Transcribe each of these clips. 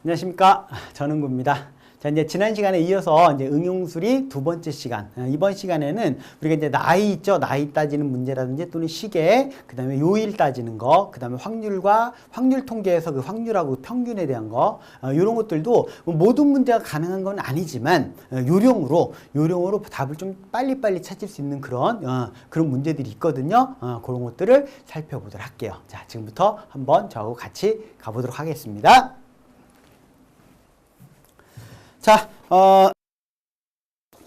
안녕하십니까. 전은구입니다. 자, 이제 지난 시간에 이어서 이제 응용수리 두 번째 시간. 이번 시간에는 우리가 이제 나이 있죠. 나이 따지는 문제라든지 또는 시계, 그 다음에 요일 따지는 거, 그 다음에 확률과 확률 통계에서 그 확률하고 평균에 대한 거, 이런 것들도 모든 문제가 가능한 건 아니지만, 요령으로 답을 좀 빨리빨리 찾을 수 있는 그런 문제들이 있거든요. 그런 것들을 살펴보도록 할게요. 자, 지금부터 한번 저하고 같이 가보도록 하겠습니다. 자,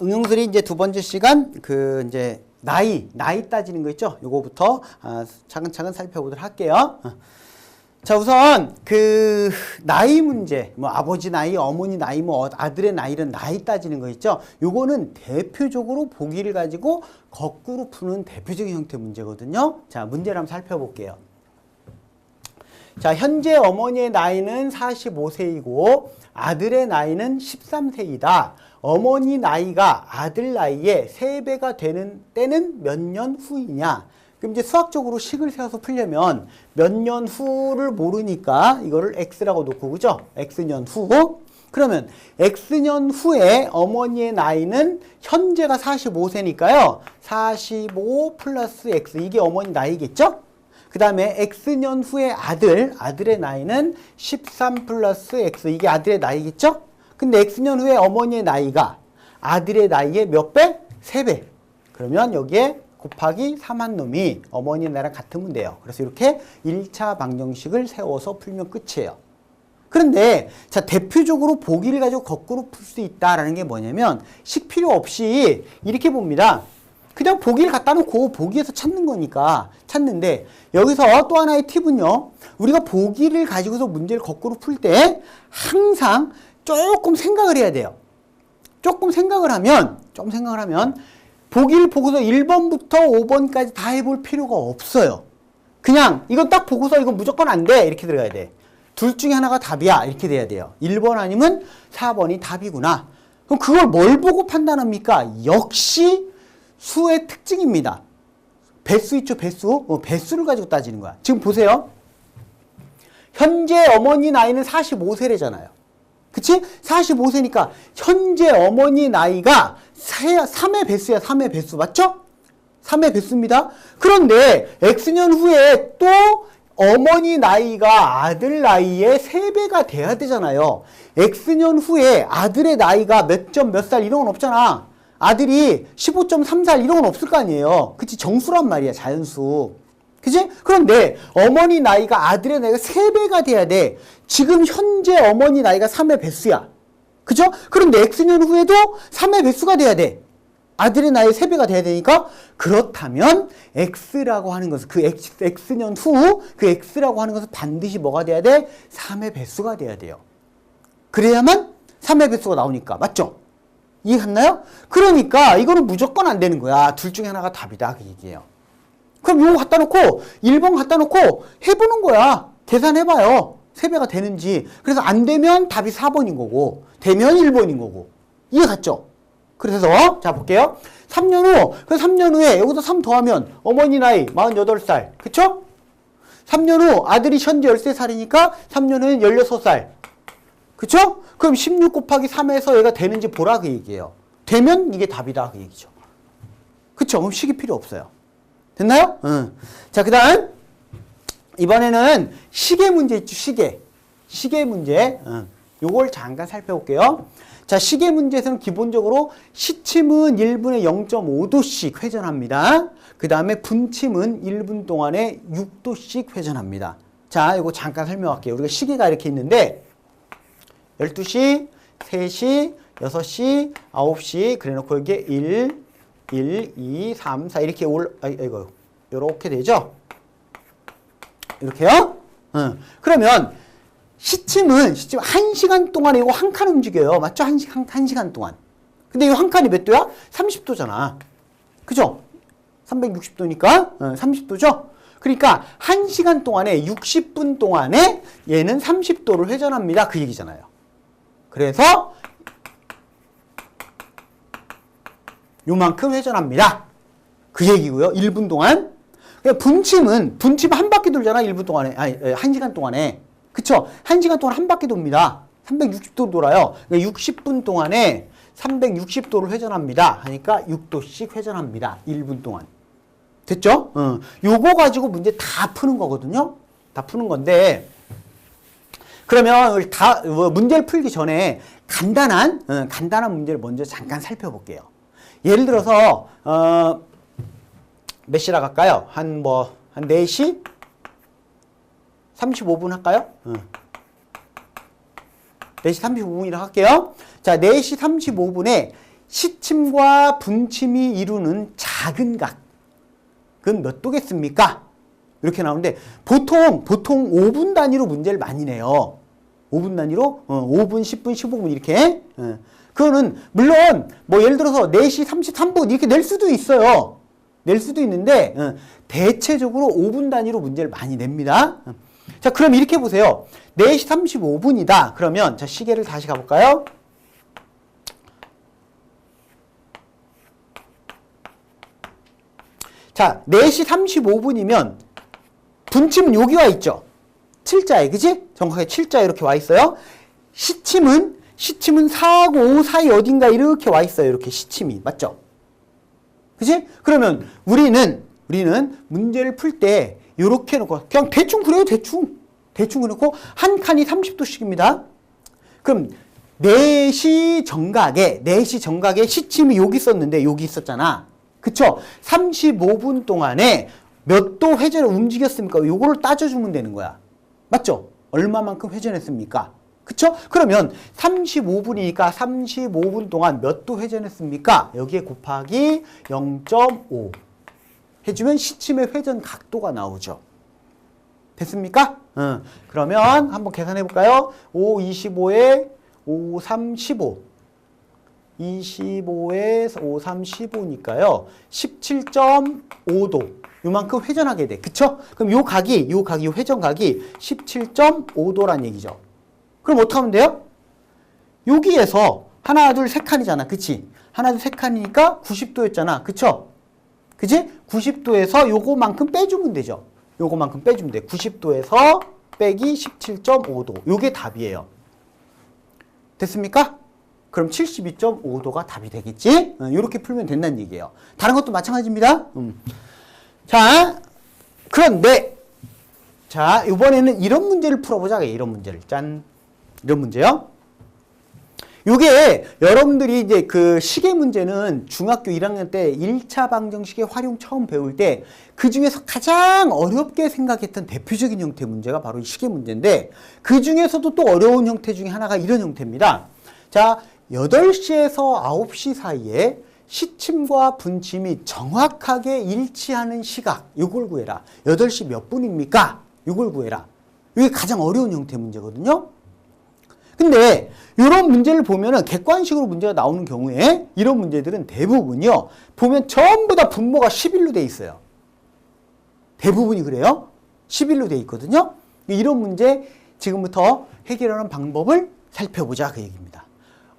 응용수리 이제 두 번째 시간, 이제 나이 따지는 거 있죠? 요거부터 차근차근 살펴보도록 할게요. 자, 우선 나이 문제, 뭐 아버지 나이, 어머니 나이, 뭐 아들의 나이는 나이 따지는 거 있죠? 요거는 대표적으로 보기를 가지고 거꾸로 푸는 대표적인 형태 문제거든요. 자, 문제를 한번 살펴볼게요. 자, 현재 어머니의 나이는 45세이고 아들의 나이는 13세이다. 어머니 나이가 아들 나이의 3배가 되는 때는 몇 년 후이냐? 그럼 이제 수학적으로 식을 세워서 풀려면 몇 년 후를 모르니까 이거를 x라고 놓고, 그죠? x년 후. 그러면 x년 후에 어머니의 나이는 현재가 45세니까요. 45 플러스 x, 이게 어머니 나이겠죠? 그 다음에 x년 후에 아들의 나이는 13 플러스 x, 이게 아들의 나이겠죠? 근데 x년 후에 어머니의 나이가 아들의 나이의 몇 배? 3배. 그러면 여기에 곱하기 3한 놈이 어머니의 나이랑 같으면 돼요. 그래서 이렇게 1차 방정식을 세워서 풀면 끝이에요. 그런데 자, 대표적으로 보기를 가지고 거꾸로 풀 수 있다라는 게 뭐냐면 식 필요 없이 이렇게 봅니다. 그냥 보기를 갖다 놓고 보기에서 찾는 거니까 찾는데, 여기서 또 하나의 팁은요, 우리가 보기를 가지고서 문제를 거꾸로 풀 때 항상 조금 생각을 해야 돼요. 조금 생각을 하면 보기를 보고서 1번부터 5번까지 다 해볼 필요가 없어요. 그냥 이거 딱 보고서 이거 무조건 안 돼 이렇게 들어가야 돼. 둘 중에 하나가 답이야 이렇게 돼야 돼요. 1번 아니면 4번이 답이구나. 그럼 그걸 뭘 보고 판단합니까? 역시 수의 특징입니다. 배수 있죠, 배수? 배수를 가지고 따지는 거야. 지금 보세요. 현재 어머니 나이는 45세래잖아요. 그치? 45세니까 현재 어머니 나이가 3의 배수야, 3의 배수. 맞죠? 3의 배수입니다. 그런데 X년 후에 또 어머니 나이가 아들 나이의 3배가 돼야 되잖아요. X년 후에 아들의 나이가 몇 점 몇 살 이런 건 없잖아. 아들이 15.3살 이런 건 없을 거 아니에요. 그치? 정수란 말이야, 자연수. 그치? 그런데 어머니 나이가 아들의 나이가 3배가 돼야 돼. 지금 현재 어머니 나이가 3의 배수야. 그죠? 그런데 X년 후에도 3의 배수가 돼야 돼. 아들의 나이의 3배가 돼야 되니까, 그렇다면 X라고 하는 것은 X년 후 그 X라고 하는 것은 반드시 뭐가 돼야 돼? 3의 배수가 돼야 돼요. 그래야만 3의 배수가 나오니까. 맞죠? 이해갔나요? 그러니까 이거는 무조건 안 되는 거야. 둘 중에 하나가 답이다 그 얘기예요. 그럼 이거 갖다 놓고 1번 갖다 놓고 해보는 거야. 계산해봐요. 3배가 되는지. 그래서 안 되면 답이 4번인 거고 되면 1번인 거고. 이해갔죠? 그래서 자 볼게요. 3년 후. 그 3년 후에 여기서 3 더하면 어머니 나이 48살. 그쵸? 3년 후 아들이 현재 13살이니까 3년 후엔 16살. 그쵸? 그럼 16 곱하기 3에서 얘가 되는지 보라 그 얘기예요. 되면 이게 답이다 그 얘기죠. 그쵸? 그럼 식이 필요 없어요. 됐나요? 응. 자, 그 다음 이번에는 시계 문제 있죠. 시계 문제. 요걸 잠깐 살펴볼게요. 자, 시계 문제에서는 기본적으로 시침은 1분에 0.5도씩 회전합니다. 그 다음에 분침은 1분 동안에 6도씩 회전합니다. 자, 요거 잠깐 설명할게요. 우리가 시계가 이렇게 있는데 12시, 3시, 6시, 9시 그래 놓고 이게 1, 2, 3, 4 이렇게 요렇게 되죠? 이렇게요? 그러면 시침은 1시간 동안에 이거 한 칸 움직여요. 맞죠? 1시간 동안. 근데 이 한 칸이 몇 도야? 30도잖아. 그죠? 360도니까 30도죠? 그러니까 1시간 동안에 60분 동안에 얘는 30도를 회전합니다. 그 얘기잖아요. 그래서 요만큼 회전합니다. 그 얘기고요. 1분 동안. 분침 한 바퀴 돌잖아. 1분 동안에. 아니, 1시간 동안에. 그쵸? 1시간 동안 한 바퀴 돕니다. 360도 돌아요. 그러니까 60분 동안에 360도를 회전합니다. 하니까 6도씩 회전합니다. 1분 동안. 됐죠? 요거 가지고 문제 다 푸는 거거든요. 다 푸는 건데, 그러면 문제를 풀기 전에 간단한 문제를 먼저 잠깐 살펴볼게요. 예를 들어서, 몇 시라 갈까요? 한 4시 35분 할까요? 4시 35분이라 할게요. 자, 4시 35분에 시침과 분침이 이루는 작은 각. 그건 몇 도겠습니까? 이렇게 나오는데, 보통 5분 단위로 문제를 많이 내요. 5분 단위로? 5분, 10분, 15분 이렇게. 그거는, 물론, 예를 들어서 4시 33분 이렇게 낼 수도 있어요. 낼 수도 있는데, 대체적으로 5분 단위로 문제를 많이 냅니다. 자, 그럼 이렇게 보세요. 4시 35분이다. 그러면, 자, 시계를 다시 가볼까요? 자, 4시 35분이면, 분침은 여기 와 있죠? 7자에, 그지? 정확하게 7자에 이렇게 와 있어요. 시침은 4하고 5 사이 어딘가 이렇게 와 있어요. 이렇게 시침이. 맞죠? 그지? 그러면 우리는 문제를 풀 때 이렇게 해놓고 그냥 대충 그래요. 대충 그래놓고 한 칸이 30도씩입니다. 그럼 4시 정각에 시침이 여기 있었는데 여기 있었잖아. 그쵸? 35분 동안에 몇 도 회전을 움직였습니까? 요거를 따져주면 되는 거야. 맞죠? 얼마만큼 회전했습니까? 그쵸? 그러면 35분이니까 35분 동안 몇 도 회전했습니까? 여기에 곱하기 0.5 해주면 시침의 회전 각도가 나오죠. 됐습니까? 그러면 한번 계산해 볼까요? 5, 25에 5, 3, 15 25에 5, 3, 15니까요. 17.5도 요만큼 회전하게 돼. 그쵸? 그럼 요 회전각이 17.5도란 얘기죠. 그럼 어떻게 하면 돼요? 여기에서 하나, 둘, 세 칸이잖아. 그치? 하나, 둘, 세 칸이니까 90도였잖아. 그쵸? 그치? 90도에서 요거만큼 빼주면 되죠. 요거만큼 빼주면 돼. 90도에서 빼기 17.5도. 요게 답이에요. 됐습니까? 그럼 72.5도가 답이 되겠지? 이렇게 풀면 된다는 얘기예요. 다른 것도 마찬가지입니다. 자, 그런데 자, 이번에는 이런 문제를 풀어보자. 이런 문제를. 짠. 이런 문제요. 요게 여러분들이 이제 그 시계 문제는 중학교 1학년 때 1차 방정식의 활용 처음 배울 때 그 중에서 가장 어렵게 생각했던 대표적인 형태 문제가 바로 이 시계 문제인데 그 중에서도 또 어려운 형태 중에 하나가 이런 형태입니다. 자, 8시에서 9시 사이에 시침과 분침이 정확하게 일치하는 시각, 요걸 구해라. 8시 몇 분입니까? 요걸 구해라. 이게 가장 어려운 형태 문제거든요. 근데 이런 문제를 보면은 객관식으로 문제가 나오는 경우에 이런 문제들은 대부분이요. 보면 전부 다 분모가 11로 돼 있어요. 대부분이 그래요. 11로 돼 있거든요. 이런 문제 지금부터 해결하는 방법을 살펴보자 그 얘기입니다.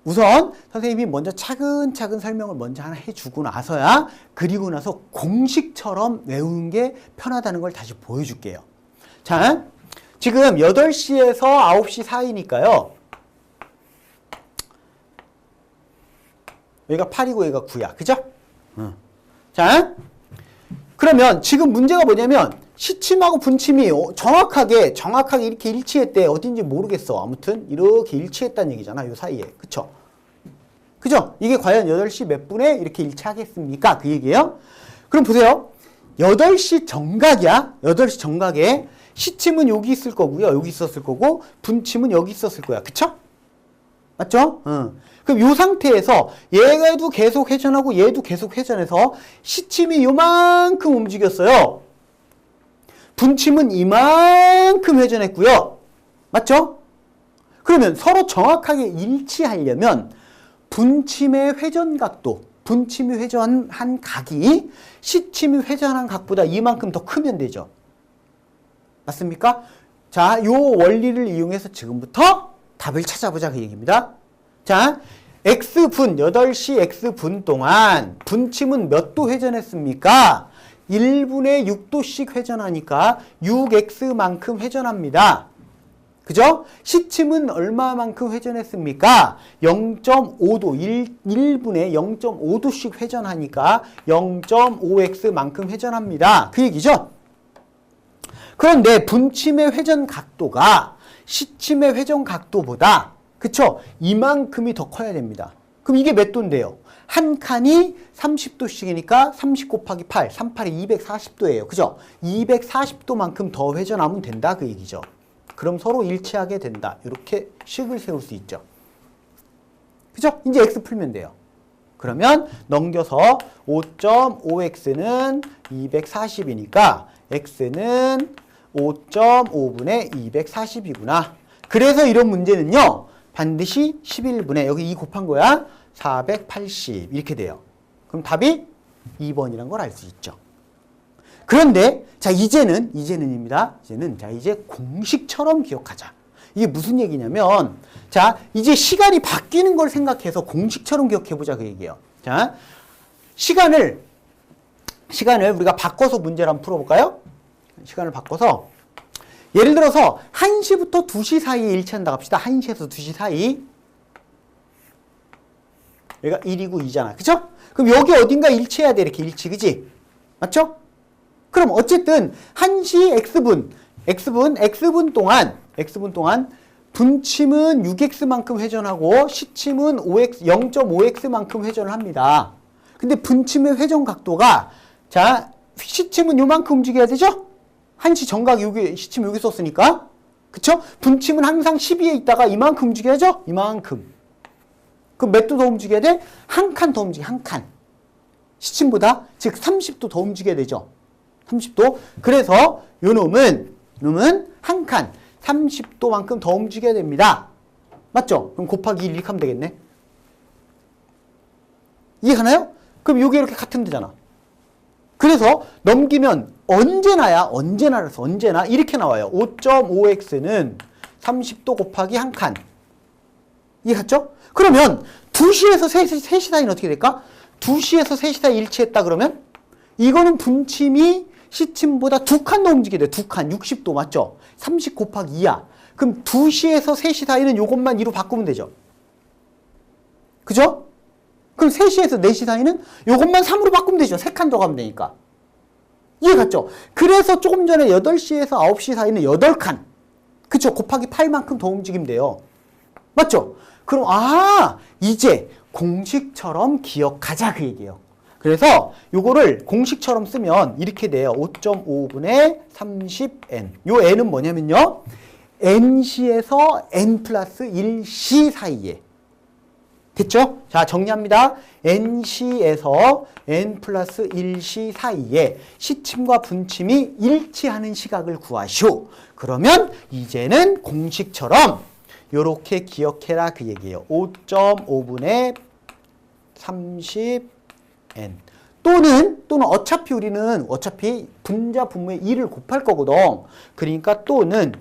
우선 선생님이 먼저 차근차근 설명을 먼저 하나 해주고 나서야 그리고 나서 공식처럼 외우는 게 편하다는 걸 다시 보여줄게요. 자, 지금 8시에서 9시 사이니까요. 여기가 8이고 여기가 9야. 그죠? 자, 그러면 지금 문제가 뭐냐면 시침하고 분침이 정확하게 이렇게 일치했대. 어딘지 모르겠어. 아무튼 이렇게 일치했다는 얘기잖아. 요 사이에. 그쵸? 그죠? 이게 과연 8시 몇 분에 이렇게 일치하겠습니까? 그 얘기예요. 그럼 보세요. 8시 정각이야. 8시 정각에 시침은 여기 있을 거고요. 여기 있었을 거고 분침은 여기 있었을 거야. 그쵸? 맞죠? 그럼 이 상태에서 얘도 계속 회전하고 얘도 계속 회전해서 시침이 요만큼 움직였어요. 분침은 이만큼 회전했고요. 맞죠? 그러면 서로 정확하게 일치하려면 분침의 회전각도, 분침이 회전한 각이 시침이 회전한 각보다 이만큼 더 크면 되죠. 맞습니까? 자, 요 원리를 이용해서 지금부터 답을 찾아보자 그 얘기입니다. 자, X분, 8시 X분 동안 분침은 몇 도 회전했습니까? 1분에 6도씩 회전하니까 6X만큼 회전합니다. 그죠? 시침은 얼마만큼 회전했습니까? 0.5도, 1분에 0.5도씩 회전하니까 0.5x만큼 회전합니다. 그 얘기죠? 그런데 분침의 회전 각도가 시침의 회전 각도보다, 그쵸? 이만큼이 더 커야 됩니다. 그럼 이게 몇 도인데요? 한 칸이 30도씩이니까 30 곱하기 8, 38이 240도예요. 그죠? 240도만큼 더 회전하면 된다. 그 얘기죠. 그럼 서로 일치하게 된다. 이렇게 식을 세울 수 있죠. 그죠? 이제 x 풀면 돼요. 그러면 넘겨서 5.5x는 240이니까 x는 5.5분의 240이구나. 그래서 이런 문제는요. 반드시 11분의 여기 2 곱한 거야. 480 이렇게 돼요. 그럼 답이 2번이라는 걸 알 수 있죠. 그런데 자 이제는입니다. 이제 공식처럼 기억하자. 이게 무슨 얘기냐면 자 이제 시간이 바뀌는 걸 생각해서 공식처럼 기억해보자 그 얘기예요. 자 시간을 우리가 바꿔서 문제를 한번 풀어볼까요? 시간을 바꿔서 예를 들어서 1시부터 2시 사이에 일치한다 합시다. 1시에서 2시 사이. 여기가 1이고 2잖아. 그쵸? 그럼 여기 어딘가 일치해야 돼. 이렇게 일치. 그지? 맞죠? 그럼 어쨌든 1시 x분 동안 분침은 6x만큼 회전하고 시침은 0.5x만큼 회전을 합니다. 근데 분침의 회전 각도가 자 시침은 요만큼 움직여야 되죠? 1시 정각 여기 시침 여기 썼으니까 그쵸? 분침은 항상 12에 있다가 이만큼 움직여야죠? 이만큼. 그럼 몇 도 더 움직여야 돼? 한 칸 더 움직여, 한 칸. 시침보다, 즉 30도 더 움직여야 되죠. 30도. 그래서 요 놈은 한 칸, 30도만큼 더 움직여야 됩니다. 맞죠? 그럼 곱하기 1 이렇게 하면 되겠네. 이해가나요? 그럼 요게 이렇게 같은 데잖아. 그래서 넘기면 언제나 이렇게 나와요. 5.5x는 30도 곱하기 한 칸. 이해갔죠? 그러면 2시에서 3시 사이는 어떻게 될까? 2시에서 3시 사이 일치했다 그러면 이거는 분침이 시침보다 2칸 더 움직여야 돼. 2칸, 60도 맞죠? 30 곱하기 2야. 그럼 2시에서 3시 사이는 요것만 2로 바꾸면 되죠. 그죠? 그럼 3시에서 4시 사이는 요것만 3으로 바꾸면 되죠. 3칸 더 가면 되니까. 이해갔죠? 그래서 조금 전에 8시에서 9시 사이는 8칸. 그쵸? 곱하기 8만큼 더 움직이면 돼요. 맞죠? 그럼 이제 공식처럼 기억하자 그 얘기예요. 그래서 요거를 공식처럼 쓰면 이렇게 돼요. 5.5분의 30n. 요 n은 뭐냐면요. n시에서 n 플러스 1시 사이에. 됐죠? 자, 정리합니다. n시에서 n 플러스 1시 사이에 시침과 분침이 일치하는 시각을 구하시오. 그러면 이제는 공식처럼 요렇게 기억해라 그 얘기예요. 5.5분의 30n 또는 어차피 우리는 분자 분모의 2를 곱할 거거든. 그러니까 또는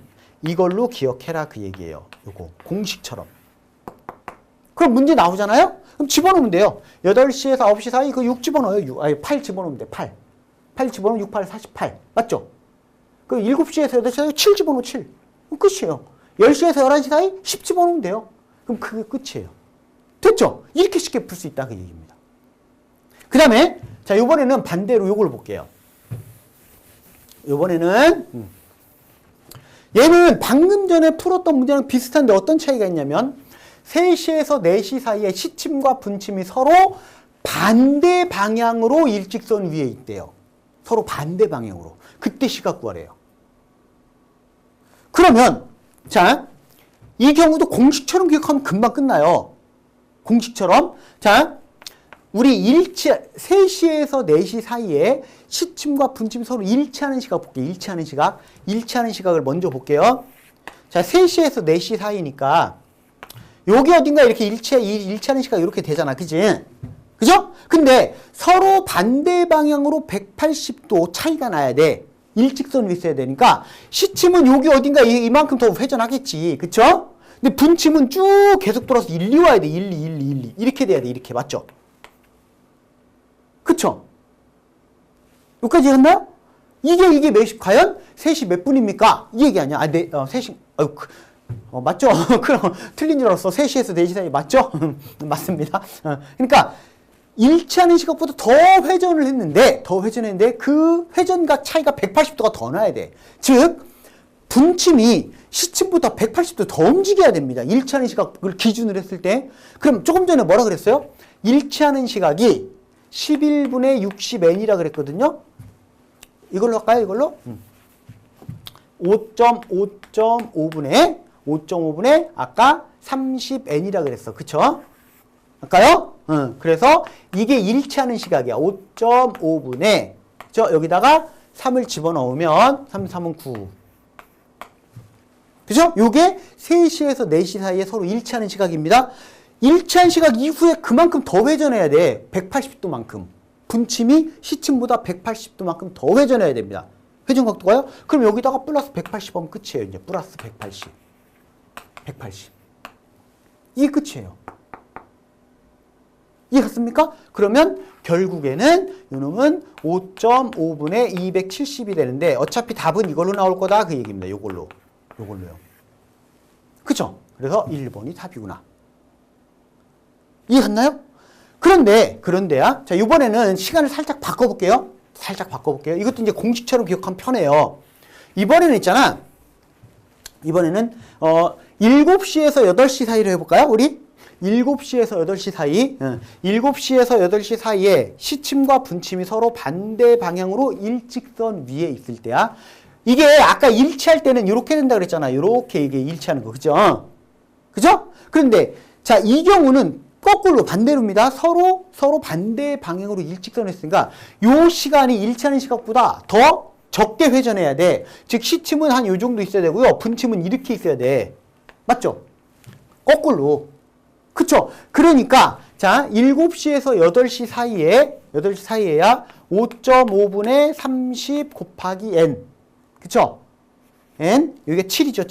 이걸로 기억해라 그 얘기예요. 요거 공식처럼. 그럼 문제 나오잖아요? 그럼 집어넣으면 돼요. 8시에서 9시 사이 그 6 집어넣어요. 8 집어넣으면 돼. 8 집어넣으면 6, 8, 48. 맞죠? 그 7시에서 8시 사이 7 집어넣으면 7. 그럼 끝이에요. 10시에서 11시 사이 10 집어넣으면 돼요. 그럼 그게 끝이에요. 됐죠? 이렇게 쉽게 풀 수 있다 그 얘기입니다. 그 다음에 자 이번에는 반대로 요걸 볼게요. 이번에는 얘는 방금 전에 풀었던 문제랑 비슷한데 어떤 차이가 있냐면 3시에서 4시 사이에 시침과 분침이 서로 반대 방향으로 일직선 위에 있대요. 서로 반대 방향으로. 그때 시각 구하래요. 그러면 자, 이 경우도 공식처럼 기억하면 금방 끝나요. 공식처럼. 자, 우리 3시에서 4시 사이에 시침과 분침이 서로 일치하는 시각 볼게요. 일치하는 시각을 먼저 볼게요. 자, 3시에서 4시 사이니까 여기 어딘가 이렇게 일치하는 시각 이렇게 되잖아. 그지? 그죠? 근데 서로 반대 방향으로 180도 차이가 나야 돼. 일직선이 있어야 되니까 시침은 여기 어딘가 이만큼 더 회전하겠지. 그쵸? 근데 분침은 쭉 계속 돌아서 1, 2 와야 돼. 1, 2, 1, 2, 1, 2. 이렇게 돼야 돼. 이렇게. 맞죠? 그쵸? 여기까지 했나요? 이게 과연 3시 몇 분입니까? 이 얘기 아니야. 3시, 맞죠? 그럼 틀린 줄 알았어. 3시에서 4시 사이 맞죠? 맞습니다. 그러니까 일치하는 시각보다 더 회전했는데 그 회전각 차이가 180도가 더 나야 돼. 즉 분침이 시침보다 180도 더 움직여야 됩니다. 일치하는 시각을 기준으로 했을 때. 그럼 조금 전에 뭐라 그랬어요? 일치하는 시각이 11분의 60n이라 그랬거든요. 이걸로 할까요? 이걸로? 5.5분의 아까 30n이라 그랬어. 그쵸? 할까요? 그래서 이게 일치하는 시각이야. 5.5분의 여기다가 3을 집어넣으면 3, 3은 9. 그죠? 요게 3시에서 4시 사이에 서로 일치하는 시각입니다. 일치한 시각 이후에 그만큼 더 회전해야 돼. 180도만큼. 분침이 시침보다 180도만큼 더 회전해야 됩니다. 회전 각도가요? 그럼 여기다가 플러스 180 하면 끝이에요. 이제 플러스 180. 180. 이게 끝이에요. 이해갔습니까? 그러면 결국에는 요놈은 5.5분의 270이 되는데 어차피 답은 이걸로 나올 거다 그 얘기입니다. 요걸로요. 그쵸? 그래서 1번이 답이구나. 이해갔나요? 그런데야. 자, 이번에는 시간을 살짝 바꿔볼게요. 이것도 이제 공식처럼 기억하면 편해요. 이번에는 있잖아. 7시에서 8시 사이로 해볼까요? 우리? 7시에서 8시 사이. 7시에서 8시 사이에 시침과 분침이 서로 반대 방향으로 일직선 위에 있을 때야. 이게 아까 일치할 때는 이렇게 된다 그랬잖아. 이렇게 이게 일치하는 거. 그죠? 그런데 자, 이 경우는 거꾸로 반대로입니다. 서로 반대 방향으로 일직선을 했으니까 요 시간이 일치하는 시각보다 더 적게 회전해야 돼. 즉 시침은 한 요 정도 있어야 되고요. 분침은 이렇게 있어야 돼. 맞죠? 거꾸로. 그쵸? 그러니까 자, 7시에서 8시 사이에야 5.5분의 30 곱하기 n. 그쵸? n 요게 7이죠.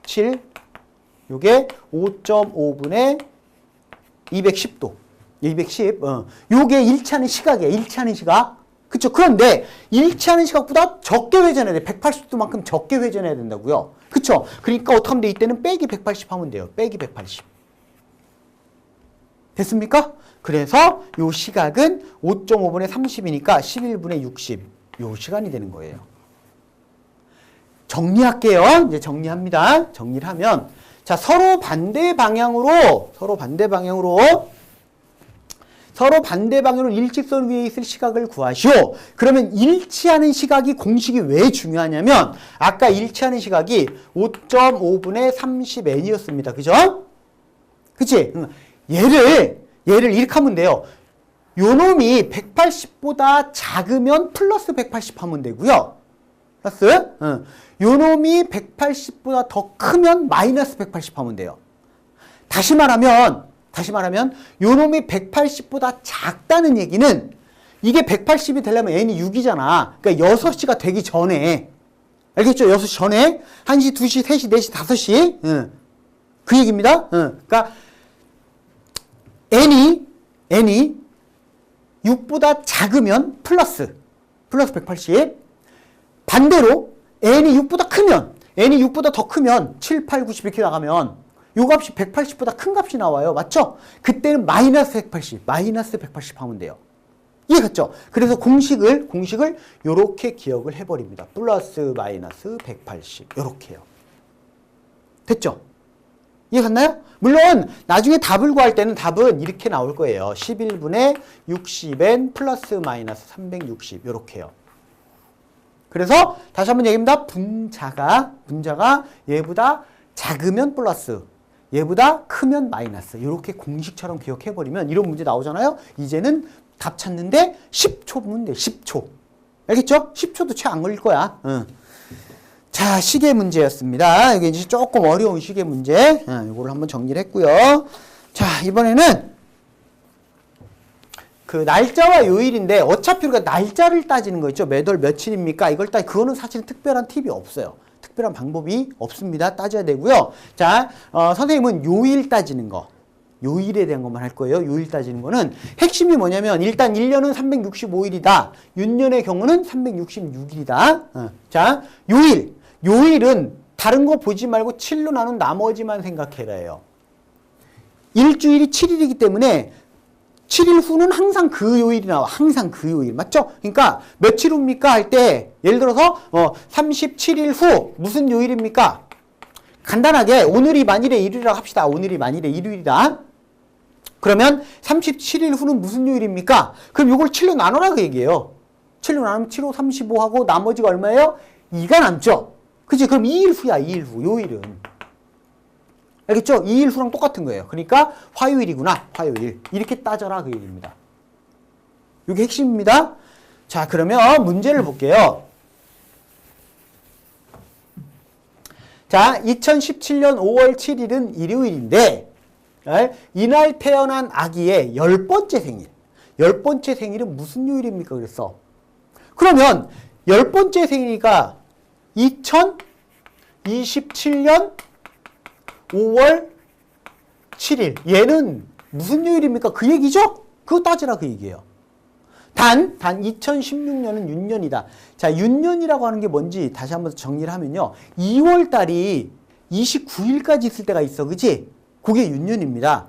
7. 요게 5.5분의 210도. 210. 요게 일치하는 시각이야. 일치하는 시각. 그쵸? 그런데 일치하는 시각보다 적게 회전해야 돼. 180도만큼 적게 회전해야 된다고요. 그쵸? 그러니까 어떻게 하면 돼? 이때는 빼기 180 하면 돼요. 빼기 180. 됐습니까? 그래서 요 시각은 5.5분의 30이니까 11분의 60. 요 시간이 되는 거예요. 정리할게요. 이제 정리합니다. 정리를 하면 자, 서로 반대 방향으로 일직선 위에 있을 시각을 구하시오. 그러면 일치하는 시각이 공식이 왜 중요하냐면 아까 일치하는 시각이 5.5분의 30n이었습니다. 그죠? 그치? 얘를 이렇게 하면 돼요. 요 놈이 180보다 작으면 플러스 180 하면 되고요. 플러스? 요 놈이 180보다 더 크면 마이너스 180 하면 돼요. 다시 말하면 요 놈이 180보다 작다는 얘기는 이게 180이 되려면 n이 6이잖아. 그러니까 6시가 되기 전에. 알겠죠? 6시 전에 1시, 2시, 3시, 4시, 5시. 그 얘기입니다. 그러니까 n이 6보다 작으면 플러스 180. 반대로 n이 6보다 더 크면 7, 8, 90 이렇게 나가면 요 값이 180보다 큰 값이 나와요. 맞죠? 그때는 마이너스 180 하면 돼요. 이해갔죠? 그래서 공식을 요렇게 기억을 해버립니다. 플러스 마이너스 180 요렇게요. 됐죠? 이해갔나요? 물론 나중에 답을 구할 때는 답은 이렇게 나올 거예요. 11분의 60n 플러스 마이너스 360 요렇게요. 그래서 다시 한번 얘기합니다. 분자가 얘보다 작으면 플러스, 얘보다 크면 마이너스. 이렇게 공식처럼 기억해버리면 이런 문제 나오잖아요. 이제는 답 찾는데 10초면 돼. 10초. 알겠죠? 10초도 채 안 걸릴 거야. 자, 시계 문제였습니다. 이게 이제 조금 어려운 시계 문제. 이거를 한번 정리를 했고요. 자, 이번에는 그 날짜와 요일인데 어차피 우리가 날짜를 따지는 거 있죠. 몇 월 며칠입니까? 이걸 그거는 사실 특별한 팁이 없어요. 특별한 방법이 없습니다. 따져야 되고요. 자, 선생님은 요일 따지는 거. 요일에 대한 것만 할 거예요. 요일 따지는 거는 핵심이 뭐냐면 일단 1년은 365일이다. 윤년의 경우는 366일이다. 자, 요일은 다른 거 보지 말고 7로 나눈 나머지만 생각해라요. 일주일이 7일이기 때문에 7일 후는 항상 그 요일이 나와. 항상 그 요일. 맞죠? 그러니까 며칠 후입니까? 할 때 예를 들어서 37일 후 무슨 요일입니까? 간단하게 오늘이 만일에 일요일이라고 합시다. 오늘이 만일에 일요일이다. 그러면 37일 후는 무슨 요일입니까? 그럼 이걸 7로 나눠라 그 얘기예요. 7로 나누면 7, 5, 35하고 나머지가 얼마예요? 2가 남죠? 그치? 그럼 2일 후야. 2일 후. 요일은. 알겠죠? 2일 후랑 똑같은 거예요. 그러니까 화요일이구나. 화요일. 이렇게 따져라 그 얘기입니다. 이게 핵심입니다. 자, 그러면 문제를 볼게요. 자, 2017년 5월 7일은 일요일인데 이날 태어난 아기의 10번째 생일. 10번째 생일은 무슨 요일입니까? 그랬어. 그러면 10번째 생일이니까 2027년 5월 7일. 얘는 무슨 요일입니까? 그 얘기죠? 그거 따지라 그 얘기예요. 단 2016년은 윤년이다. 자, 윤년이라고 하는 게 뭔지 다시 한번 정리를 하면요. 2월 달이 29일까지 있을 때가 있어. 그치? 그게 윤년입니다.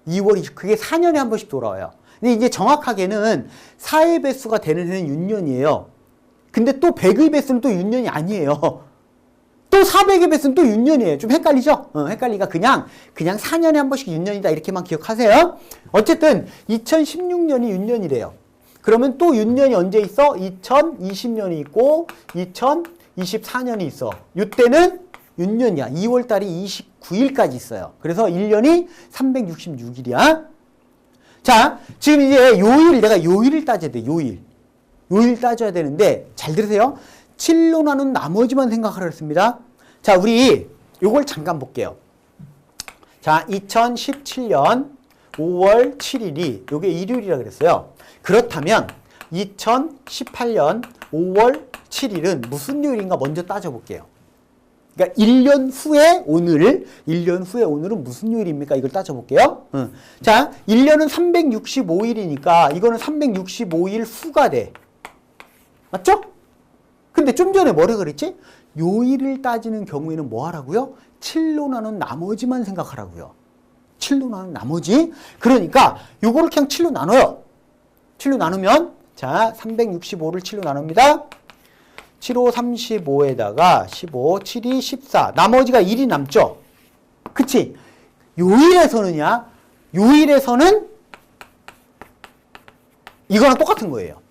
2월이, 그게 4년에 한 번씩 돌아와요. 근데 이제 정확하게는 4의 배수가 되는 해는 윤년이에요. 근데 또 100의 배수는 또 윤년이 아니에요. 또 400의 배수는 또 윤년이에요. 좀 헷갈리죠? 헷갈리니까 그냥 4년에 한 번씩 윤년이다. 이렇게만 기억하세요. 어쨌든 2016년이 윤년이래요. 그러면 또 윤년이 언제 있어? 2020년이 있고 2024년이 있어. 이때는 윤년이야. 2월 달이 29일까지 있어요. 그래서 1년이 366일이야. 자, 지금 이제 요일, 내가 요일을 따져야 돼. 요일 따져야 되는데 잘 들으세요. 7로 나눈 나머지만 생각하라 했습니다. 자, 우리 요걸 잠깐 볼게요. 자, 2017년 5월 7일이 요게 일요일이라 그랬어요. 그렇다면 2018년 5월 7일은 무슨 요일인가 먼저 따져볼게요. 그러니까 1년 후에 오늘은 무슨 요일입니까? 이걸 따져볼게요. 자, 1년은 365일이니까 이거는 365일 후가 돼. 맞죠? 근데 좀 전에 뭐라 그랬지? 요일을 따지는 경우에는 뭐 하라고요? 7로 나눈 나머지만 생각하라고요. 7로 나눈 나머지. 그러니까 요거를 그냥 7로 나눠요. 7로 나누면 자, 365를 7로 나눕니다. 7, 5, 35에다가 15, 7이 14. 나머지가 1이 남죠? 그치? 요일에서는요. 요일에서는 이거랑 똑같은 거예요.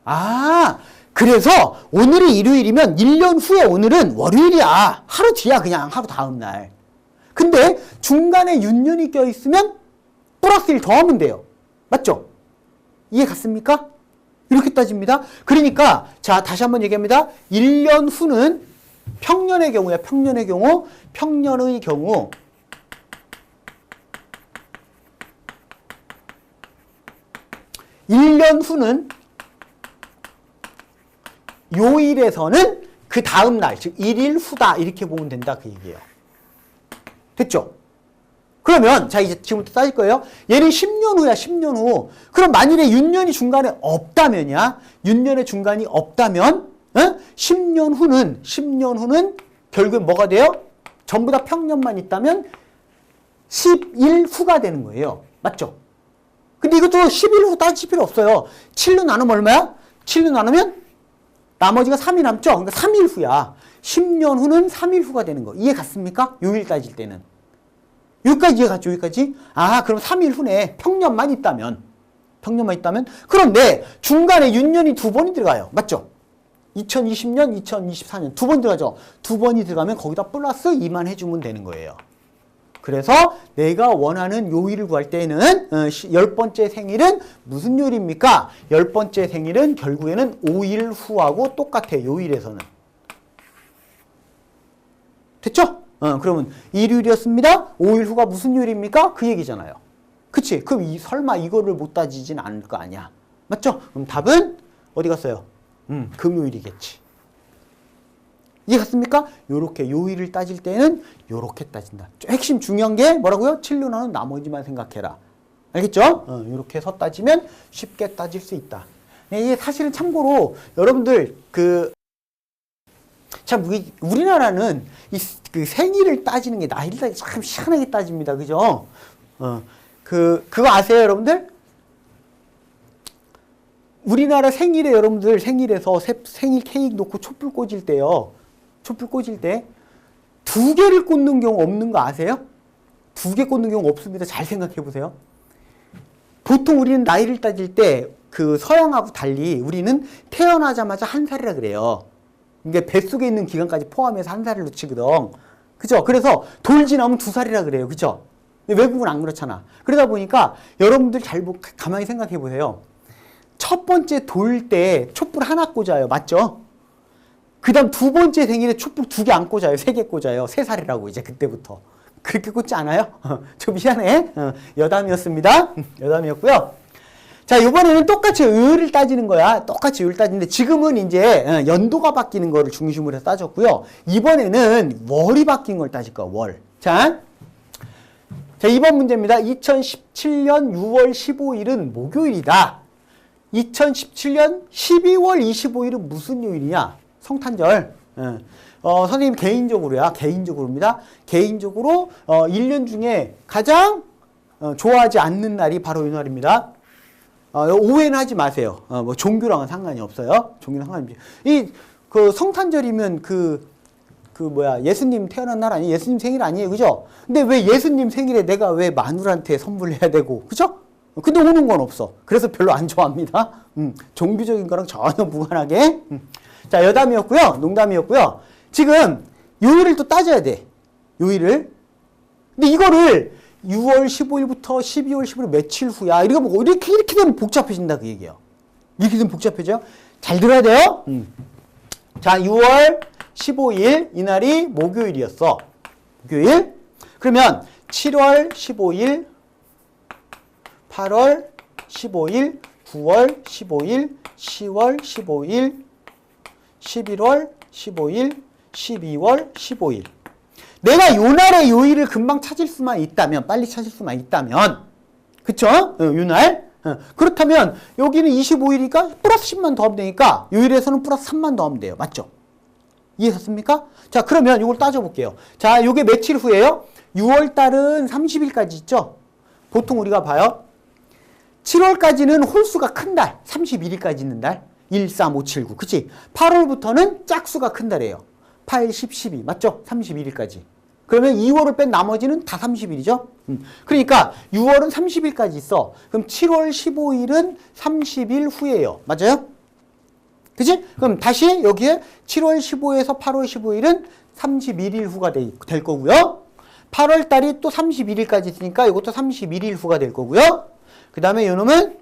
아, 그래서 오늘이 일요일이면 1년 후에 오늘은 월요일이야. 하루 뒤야. 그냥 하루 다음 날. 근데 중간에 윤년이 껴있으면 플러스 1 더하면 돼요. 맞죠? 이해 갔습니까? 이렇게 따집니다. 그러니까 자, 다시 한번 얘기합니다. 1년 후는 평년의 경우야. 평년의 경우 1년 후는 요일에서는 그 다음 날, 즉 1일 후다. 이렇게 보면 된다. 그 얘기예요. 됐죠? 그러면 자, 이제 지금부터 따질 거예요. 얘는 10년 후야. 10년 후. 그럼 만일에 윤년이 중간에 없다면이야. 윤년의 중간이 없다면 10년 후는 결국엔 뭐가 돼요? 전부 다 평년만 있다면 10일 후가 되는 거예요. 맞죠? 근데 이것도 10일 후 따질 필요 없어요. 7로 나누면 얼마야? 7로 나누면 나머지가 3이 남죠? 그러니까 3일 후야. 10년 후는 3일 후가 되는 거. 이해 갔습니까? 요일 따질 때는. 여기까지 이해 갔죠? 여기까지? 아, 그럼 3일 후네. 평년만 있다면. 그런데 중간에 윤년이 2번이 들어가요. 맞죠? 2020년, 2024년 2번 들어가죠? 2번이 들어가면 거기다 플러스 2만 해주면 되는 거예요. 그래서 내가 원하는 요일을 구할 때는 10번째 생일은 무슨 요일입니까? 10번째 생일은 결국에는 5일 후하고 똑같아. 요일에서는. 됐죠? 그러면 일요일이었습니다. 5일 후가 무슨 요일입니까? 그 얘기잖아요. 그치? 그럼 설마 이거를 못 따지진 않을 거 아니야. 맞죠? 그럼 답은 어디 갔어요? 금요일이겠지. 이해갔습니까? 요렇게 요일을 따질 때는 요렇게 따진다. 핵심 중요한 게 뭐라고요? 7로 나눈 나머지만 생각해라. 알겠죠? 요렇게 해서 따지면 쉽게 따질 수 있다. 네, 이게 사실은 참고로 여러분들 참, 우리나라는 그 생일을 따지는 게 나이를 따지는 참 희한하게 따집니다. 그죠? 그거 아세요, 여러분들? 우리나라 생일에 여러분들 생일에서 생일 케이크 놓고 촛불 꽂을 때요. 촛불 꽂을 때 2개를 꽂는 경우 없는 거 아세요? 2개 꽂는 경우 없습니다. 잘 생각해 보세요. 보통 우리는 나이를 따질 때 그 서양하고 달리 우리는 태어나자마자 1살이라 그래요. 이게 뱃속에 있는 기간까지 포함해서 1살을 치거든. 그죠? 그래서 돌 지나면 2살이라 그래요. 그죠? 외국은 안 그렇잖아. 그러다 보니까 여러분들 잘 가만히 생각해 보세요. 첫 번째 돌 때 촛불 하나 꽂아요. 맞죠? 그 다음 2번째 생일에 촛불 2개 안 꽂아요. 3개 꽂아요. 3살이라고 이제 그때부터. 그렇게 꽂지 않아요? 좀 희한해. 여담이었습니다. 여담이었고요. 자, 이번에는 똑같이 의를 따지는 거야. 똑같이 의를 따지는데 지금은 이제 연도가 바뀌는 거를 중심으로 해서 따졌고요. 이번에는 월이 바뀐 걸 따질 거야. 월. 자, 2번 문제입니다. 2017년 6월 15일은 목요일이다. 2017년 12월 25일은 무슨 요일이냐? 성탄절. 선생님 개인적으로야. 개인적으로입니다. 개인적으로 1년 중에 가장 좋아하지 않는 날이 바로 이 날입니다. 오해는 하지 마세요. 뭐 종교랑은 상관이 없어요. 종교랑 상관이 없지. 그 성탄절이면 예수님 태어난 날 아니에요? 예수님 생일 아니에요? 그죠? 근데 왜 예수님 생일에 내가 왜 마누라한테 선물해야 되고, 그죠? 근데 오는 건 없어. 그래서 별로 안 좋아합니다. 종교적인 거랑 전혀 무관하게. 자, 여담이었고요. 농담이었고요. 지금 요일을 또 따져야 돼. 요일을. 근데 이거를 6월 15일부터 12월 15일 며칠 후야. 이렇게 되면 복잡해진다 그 얘기예요. 이렇게 되면 복잡해져요. 잘 들어야 돼요. 자, 6월 15일 이날이 목요일이었어. 목요일. 그러면 7월 15일, 8월 15일, 9월 15일, 10월 15일, 11월 15일, 12월 15일. 내가 요 날의 요일을 금방 찾을 수만 있다면, 빨리 찾을 수만 있다면, 그쵸? 요 날. 그렇다면 여기는 25일이니까 플러스 10만 더하면 되니까 요일에서는 플러스 3만 더하면 돼요. 맞죠? 이해했습니까? 자, 그러면 이걸 따져볼게요. 자, 요게 며칠 후에요? 6월 달은 30일까지 있죠? 보통 우리가 봐요. 7월까지는 홀수가 큰 달, 31일까지 있는 달. 1, 3, 5, 7, 9. 그치? 8월부터는 짝수가 큰 달이에요. 8, 10, 12. 맞죠? 31일까지. 그러면 2월을 뺀 나머지는 다 30일이죠? 그러니까 6월은 30일까지 있어. 그럼 7월 15일은 30일 후예요. 맞아요? 그치? 그럼 다시 여기에 7월 15일에서 8월 15일은 31일 후가 될 거고요. 8월 달이 또 31일까지 있으니까 이것도 31일 후가 될 거고요. 그 다음에 이놈은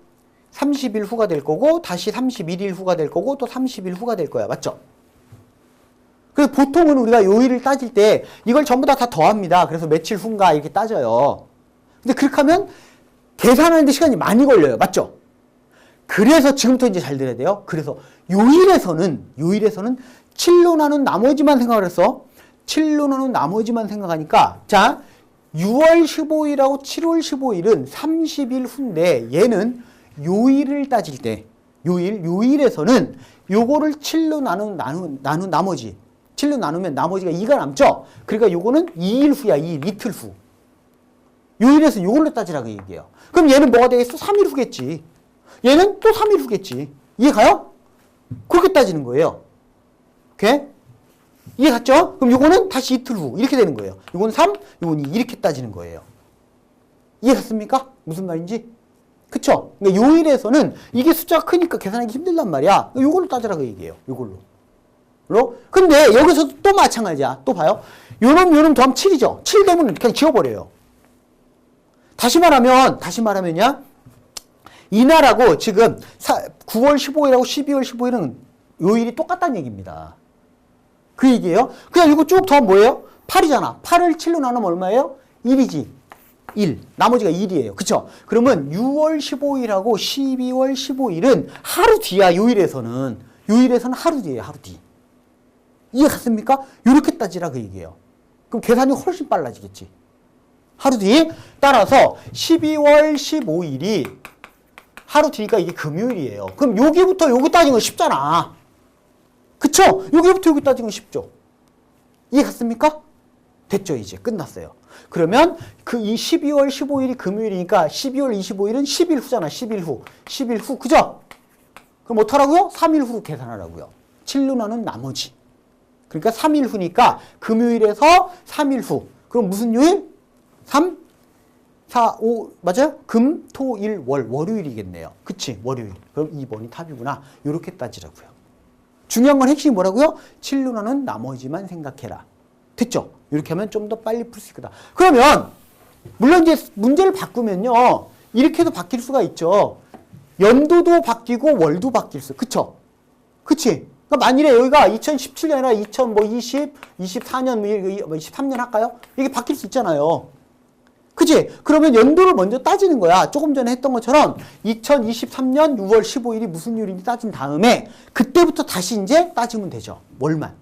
30일 후가 될 거고, 다시 31일 후가 될 거고, 또 30일 후가 될 거야. 맞죠? 그래서 보통은 우리가 요일을 따질 때 이걸 전부 다 더합니다. 그래서 며칠 후인가 이렇게 따져요. 근데 그렇게 하면 계산하는데 시간이 많이 걸려요. 맞죠? 그래서 지금부터 이제 잘 들어야 돼요. 그래서 요일에서는 7로 나눈 나머지만 생각을 했어. 7로 나눈 나머지만 생각하니까, 자, 6월 15일하고 7월 15일은 30일 후인데 얘는 요일을 따질 때 요일에서는 요거를 7로 나눈 나머지 7로 나누면 나머지가 2가 남죠? 그러니까 요거는 2일 후야. 2일, 이틀 후. 요일에서 요걸로 따지라고 얘기해요. 그럼 얘는 뭐가 되겠어? 3일 후겠지. 얘는 또 3일 후겠지. 이해 가요? 그렇게 따지는 거예요. 오케이? 이해 갔죠? 그럼 요거는 다시 이틀 후. 이렇게 되는 거예요. 요건 3, 요건 2. 이렇게 따지는 거예요. 이해 갔습니까? 무슨 말인지? 그쵸? 그러니까 요일에서는 이게 숫자가 크니까 계산하기 힘들단 말이야. 요걸로 따지라고 얘기해요. 요걸로. 근데 여기서도 또 마찬가지야. 또 봐요. 요놈 더하면 7이죠. 7 되면 그냥 지워버려요. 다시 말하면요. 이날하고 지금 9월 15일하고 12월 15일은 요일이 똑같다는 얘기입니다. 그 얘기예요. 그냥 이거 쭉 더하면 뭐예요? 8이잖아. 8을 7로 나누면 얼마예요? 1이지. 1. 나머지가 1이에요. 그쵸? 그러면 6월 15일하고 12월 15일은 하루 뒤야. 요일에서는 하루 뒤에요. 하루 뒤. 이해 갔습니까? 이렇게 따지라 그 얘기예요. 그럼 계산이 훨씬 빨라지겠지. 하루 뒤. 따라서 12월 15일이 하루 뒤니까 이게 금요일이에요. 그럼 여기부터 여기 따지는 거 쉽잖아. 그쵸? 여기부터 여기 따지면 쉽죠? 이해 갔습니까? 됐죠, 이제. 끝났어요. 그러면 그 이 12월 15일이 금요일이니까 12월 25일은 10일 후잖아, 10일 후. 10일 후, 그죠? 그럼 어떡하라고요? 3일 후 계산하라고요. 7루나는 나머지. 그러니까 3일 후니까 금요일에서 3일 후. 그럼 무슨 요일? 3, 4, 5, 맞아요? 금, 토, 일, 월. 월요일이겠네요. 그치? 월요일. 그럼 2번이 답이구나. 요렇게 따지라고요. 중요한 건 핵심이 뭐라고요? 7루나는 나머지만 생각해라. 됐죠? 이렇게 하면 좀 더 빨리 풀 수 있겠다. 그러면 물론 이제 문제를 바꾸면요. 이렇게도 바뀔 수가 있죠. 연도도 바뀌고 월도 바뀔 수. 그쵸? 그치? 그러니까 만일에 여기가 2017년 아니라 2020, 24년, 23년 할까요? 이게 바뀔 수 있잖아요. 그치? 그러면 연도를 먼저 따지는 거야. 조금 전에 했던 것처럼 2023년 6월 15일이 무슨 요일인지 따진 다음에 그때부터 다시 이제 따지면 되죠. 월만.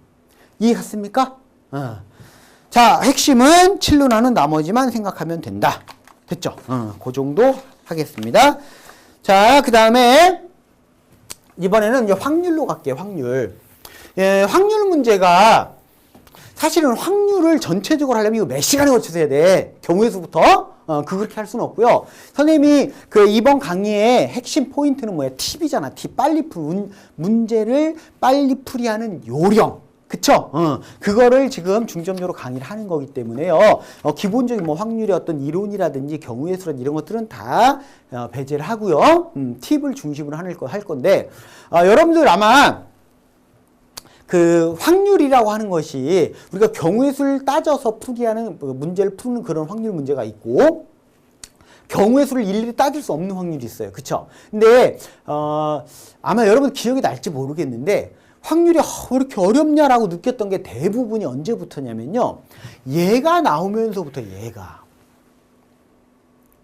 이해 갔습니까? 자, 핵심은 7루나는 나머지만 생각하면 된다. 됐죠? 그 정도 하겠습니다. 자, 그 다음에 이번에는 이제 확률로 갈게요. 확률. 예, 확률 문제가 사실은 확률을 전체적으로 하려면 이거 몇 시간에 걸쳐서 해야 돼. 경우의 수부터. 그렇게 할 수는 없고요. 선생님이 그 이번 강의의 핵심 포인트는 뭐예요? 팁이잖아. 팁. 문제를 빨리 풀이하는 요령. 그쵸? 그거를 지금 중점적으로 강의를 하는 거기 때문에요. 기본적인 뭐 확률의 어떤 이론이라든지 경우의 수라든지 이런 것들은 다 배제를 하고요. 팁을 중심으로 할 건데, 여러분들 아마 그 확률이라고 하는 것이 우리가 경우의 수를 따져서 풀이하는 문제를 푸는 그런 확률 문제가 있고, 경우의 수를 일일이 따질 수 없는 확률이 있어요. 그쵸? 근데 아마 여러분 기억이 날지 모르겠는데 확률이 왜 이렇게 어렵냐라고 느꼈던 게 대부분이 언제부터냐면요. 얘가 나오면서부터 얘가.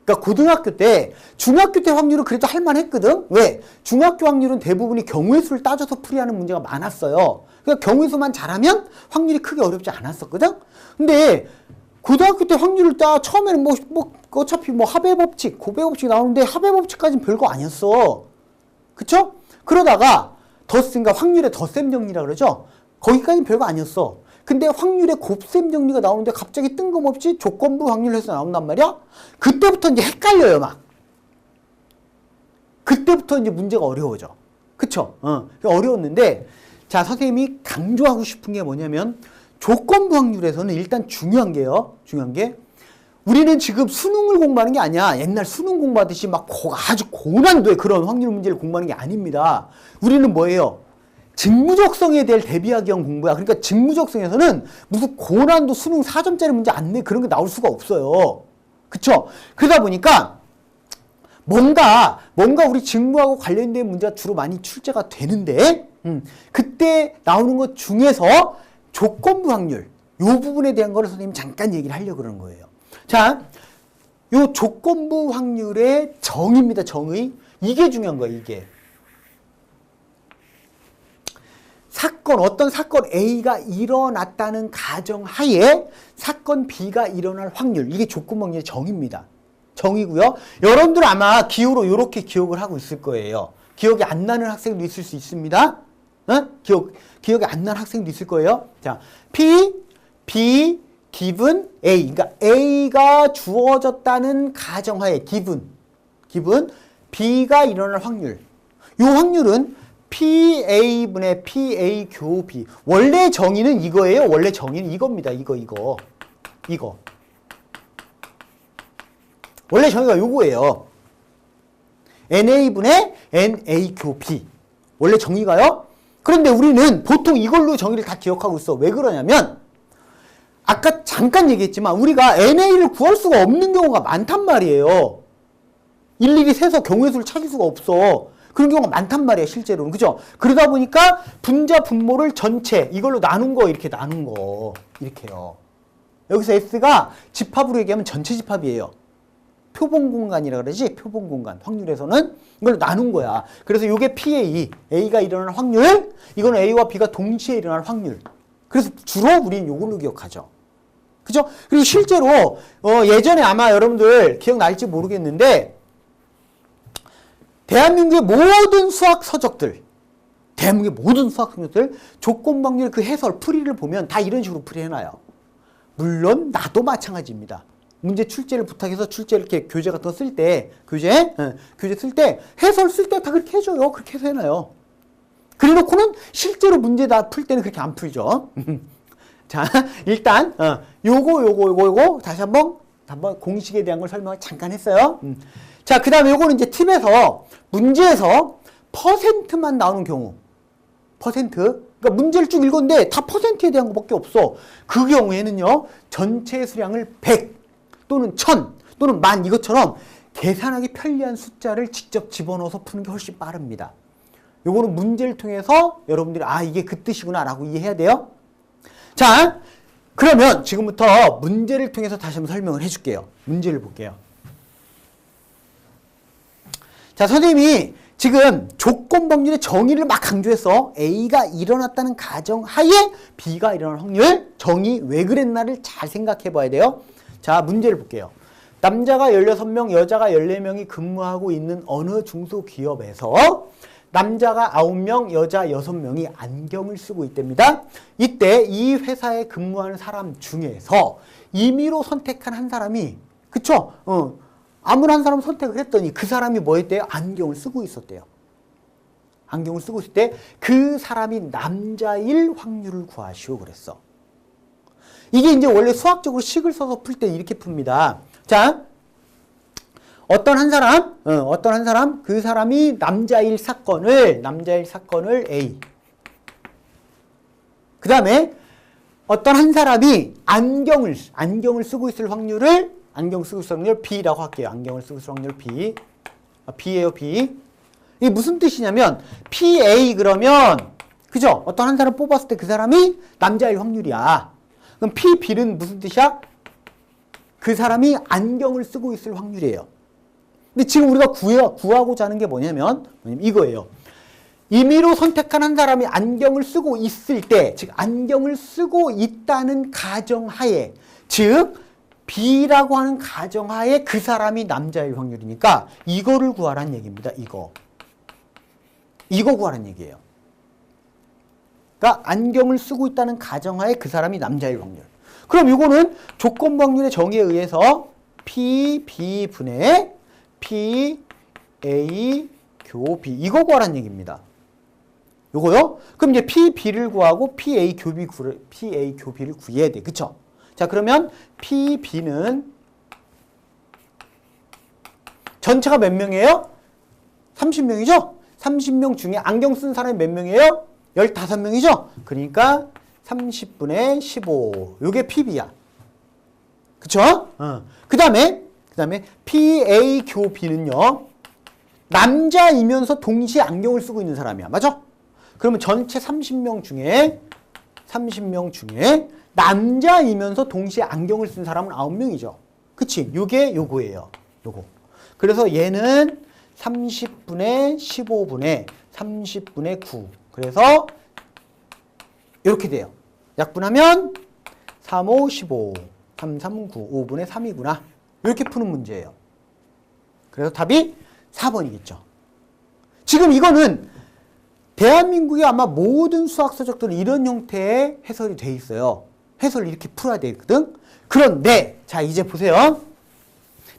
그러니까 고등학교 때, 중학교 때 확률은 그래도 할만했거든. 왜? 중학교 확률은 대부분이 경우의 수를 따져서 풀이하는 문제가 많았어요. 그러니까 경우의 수만 잘하면 확률이 크게 어렵지 않았었거든. 근데 고등학교 때 확률을 처음에는 어차피 합의 법칙, 곱의 법칙 나오는데 합의 법칙까지는 별거 아니었어. 그쵸? 그러다가 그러니까 확률의 덧셈 정리라 그러죠. 거기까지는 별거 아니었어. 근데 확률의 곱셈 정리가 나오는데 갑자기 뜬금없이 조건부 확률에서 나온단 말이야. 그때부터 이제 헷갈려요, 막. 그때부터 이제 문제가 어려워져. 그쵸? 어려웠는데, 자, 선생님이 강조하고 싶은 게 뭐냐면, 조건부 확률에서는 일단 중요한 게요. 중요한 게, 우리는 지금 수능을 공부하는 게 아니야. 옛날 수능 공부하듯이 막 아주 고난도의 그런 확률 문제를 공부하는 게 아닙니다. 우리는 뭐예요? 직무적성에 대해 대비하기 위한 공부야. 그러니까 직무적성에서는 무슨 고난도 수능 4점짜리 문제 안 내 그런 게 나올 수가 없어요. 그쵸? 그러다 보니까 뭔가 우리 직무하고 관련된 문제가 주로 많이 출제가 되는데 그때 나오는 것 중에서 조건부 확률 요 부분에 대한 거를 선생님이 잠깐 얘기를 하려고 그러는 거예요. 자, 요 조건부 확률의 정의입니다. 정의. 이게 중요한 거예요. 이게. 어떤 사건 A가 일어났다는 가정하에 사건 B가 일어날 확률. 이게 조건부 확률의 정의입니다. 정의고요. 여러분들 아마 기호로 이렇게 기억을 하고 있을 거예요. 기억이 안 나는 학생도 있을 수 있습니다. 기억이 안 나는 학생도 있을 거예요. 자, P, B, given A. 그러니까 A가 주어졌다는 가정하에 given B가 일어날 확률. 이 확률은 PA분의 PA 교 B. 원래 정의는 이거예요. 원래 정의는 이겁니다. 이거. 원래 정의가 요거예요. NA분의 NA 교 B. 원래 정의가요. 그런데 우리는 보통 이걸로 정의를 다 기억하고 있어. 왜 그러냐면 아까 잠깐 얘기했지만 우리가 NA를 구할 수가 없는 경우가 많단 말이에요. 일일이 세서 경우의 수를 찾을 수가 없어. 그런 경우가 많단 말이에요. 실제로는. 그죠? 그러다 보니까 분자 분모를 전체 이걸로 나눈 거 이렇게 나눈 거 이렇게요. 여기서 S가 집합으로 얘기하면 전체 집합이에요. 표본 공간이라 그러지. 표본 공간. 확률에서는 이걸 나눈 거야. 그래서 이게 PA, A가 일어날 확률, 이거는 A와 B가 동시에 일어날 확률. 그래서 주로 우리는 이걸로 기억하죠. 그죠? 그리고 실제로 예전에 아마 여러분들 기억날지 모르겠는데 대한민국의 모든 수학 서적들, 대한민국의 모든 수학 성적들 조건 방률 그 해설 풀이를 보면 다 이런 식으로 풀이해놔요. 물론 나도 마찬가지입니다. 문제 출제를 부탁해서 출제 이렇게 교재 같은 거 쓸 때 교재 쓸 때 해설 쓸 때 다 그렇게 해줘요. 그렇게 해서 해놔요. 그래놓고는 실제로 문제 다 풀 때는 그렇게 안 풀죠. 자, 일단 요거 다시 한번 공식에 대한 걸 설명을 잠깐 했어요. 자, 그 다음에 요거는 이제 팁에서 문제에서 퍼센트만 나오는 경우. 퍼센트. 그러니까 문제를 쭉 읽었는데 다 퍼센트에 대한 것밖에 없어. 그 경우에는요, 전체 수량을 100 또는 1000 또는 10,000 이것처럼 계산하기 편리한 숫자를 직접 집어넣어서 푸는 게 훨씬 빠릅니다. 요거는 문제를 통해서 여러분들이 아, 이게 그 뜻이구나 라고 이해해야 돼요. 자, 그러면 지금부터 문제를 통해서 다시 한번 설명을 해줄게요. 문제를 볼게요. 자, 선생님이 지금 조건 방률의 정의를 막 강조했어. A가 일어났다는 가정하에 B가 일어날 확률, 정의 왜 그랬나를 잘 생각해 봐야 돼요. 자, 문제를 볼게요. 남자가 16명, 여자가 14명이 근무하고 있는 어느 중소기업에서 남자가 9명, 여자 6명이 안경을 쓰고 있답니다. 이때 이 회사에 근무하는 사람 중에서 임의로 선택한 한 사람이, 그쵸? 아무나 한 사람 선택을 했더니 그 사람이 뭐 했대요? 안경을 쓰고 있었대요. 안경을 쓰고 있을 때 그 사람이 남자일 확률을 구하시오 그랬어. 이게 이제 원래 수학적으로 식을 써서 풀 때 이렇게 풉니다. 자, 어떤 한 사람, 그 사람이 남자일 사건을 A. 그 다음에 어떤 한 사람이 안경을 쓰고 있을 확률을, 안경 쓰고 있을 확률 B라고 할게요. 안경을 쓰고 있을 확률 B. B예요, B. 이게 무슨 뜻이냐면, PA 그러면, 그죠? 어떤 한 사람 뽑았을 때 그 사람이 남자일 확률이야. 그럼 PB는 무슨 뜻이야? 그 사람이 안경을 쓰고 있을 확률이에요. 근데 지금 우리가 구하고자 하는 게 뭐냐면 이거예요. 임의로 선택한 한 사람이 안경을 쓰고 있을 때, 즉 안경을 쓰고 있다는 가정하에, 즉 B라고 하는 가정하에 그 사람이 남자일 확률이니까 이거를 구하라는 얘기입니다. 이거 구하라는 얘기예요. 그러니까 안경을 쓰고 있다는 가정하에 그 사람이 남자일 확률. 그럼 이거는 조건 방률의 정의에 의해서 PB분의 PA 교B 이거 구하라는 얘기입니다. 요거요? 그럼 이제 PB를 구하고 PA 교B를 구해야 돼. 그쵸? 자, 그러면 PB는 전체가 몇 명이에요? 30명이죠? 30명 중에 안경 쓴 사람이 몇 명이에요? 15명이죠? 그러니까 30분의 15. 요게 PB야. 그쵸? 그 다음에 PA 교B는요. 남자이면서 동시에 안경을 쓰고 있는 사람이야. 맞아? 그러면 전체 30명 중에 남자이면서 동시에 안경을 쓴 사람은 9명이죠. 그치? 요게 요거예요. 요거. 그래서 얘는 30분의 15분의 30분의 9. 그래서 이렇게 돼요. 약분하면 3, 5, 15, 3, 3, 9, 5분의 3이구나. 이렇게 푸는 문제예요. 그래서 답이 4번이겠죠. 지금 이거는 대한민국의 아마 모든 수학 서적들은 이런 형태의 해설이 돼 있어요. 해설을 이렇게 풀어야 되거든. 그런데 자, 이제 보세요.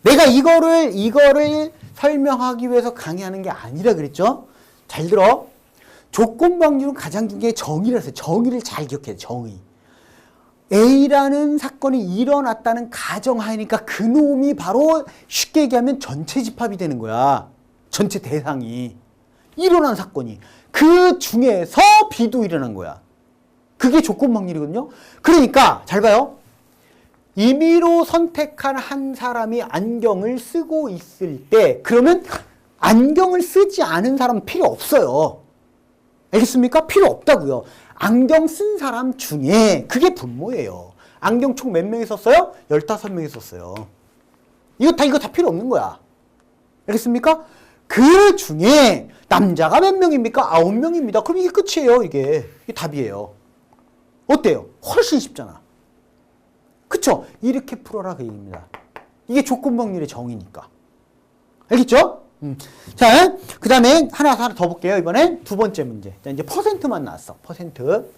내가 이거를 설명하기 위해서 강의하는 게 아니라 그랬죠. 잘 들어. 조건 방률은 가장 중요한 게 정의라서 정의를 잘 기억해야 돼. 정의. A라는 사건이 일어났다는 가정하니까 그놈이 바로 쉽게 얘기하면 전체 집합이 되는 거야. 전체 대상이. 일어난 사건이. 그 중에서 B도 일어난 거야. 그게 조건 방률이거든요. 그러니까 잘 봐요. 임의로 선택한 한 사람이 안경을 쓰고 있을 때 그러면 안경을 쓰지 않은 사람은 필요 없어요. 알겠습니까? 필요 없다고요. 안경 쓴 사람 중에 그게 분모예요. 안경 총 몇 명이 썼어요? 15명이 썼어요. 이거 다 필요 없는 거야. 알겠습니까? 그 중에 남자가 몇 명입니까? 9명입니다. 그럼 이게 끝이에요. 이게 답이에요. 어때요? 훨씬 쉽잖아. 그쵸? 이렇게 풀어라 그 얘기입니다. 이게 조건 방률의 정의니까. 알겠죠? 자, 그 다음에 하나 더 볼게요. 이번엔 두 번째 문제. 자, 이제 퍼센트만 나왔어. 퍼센트.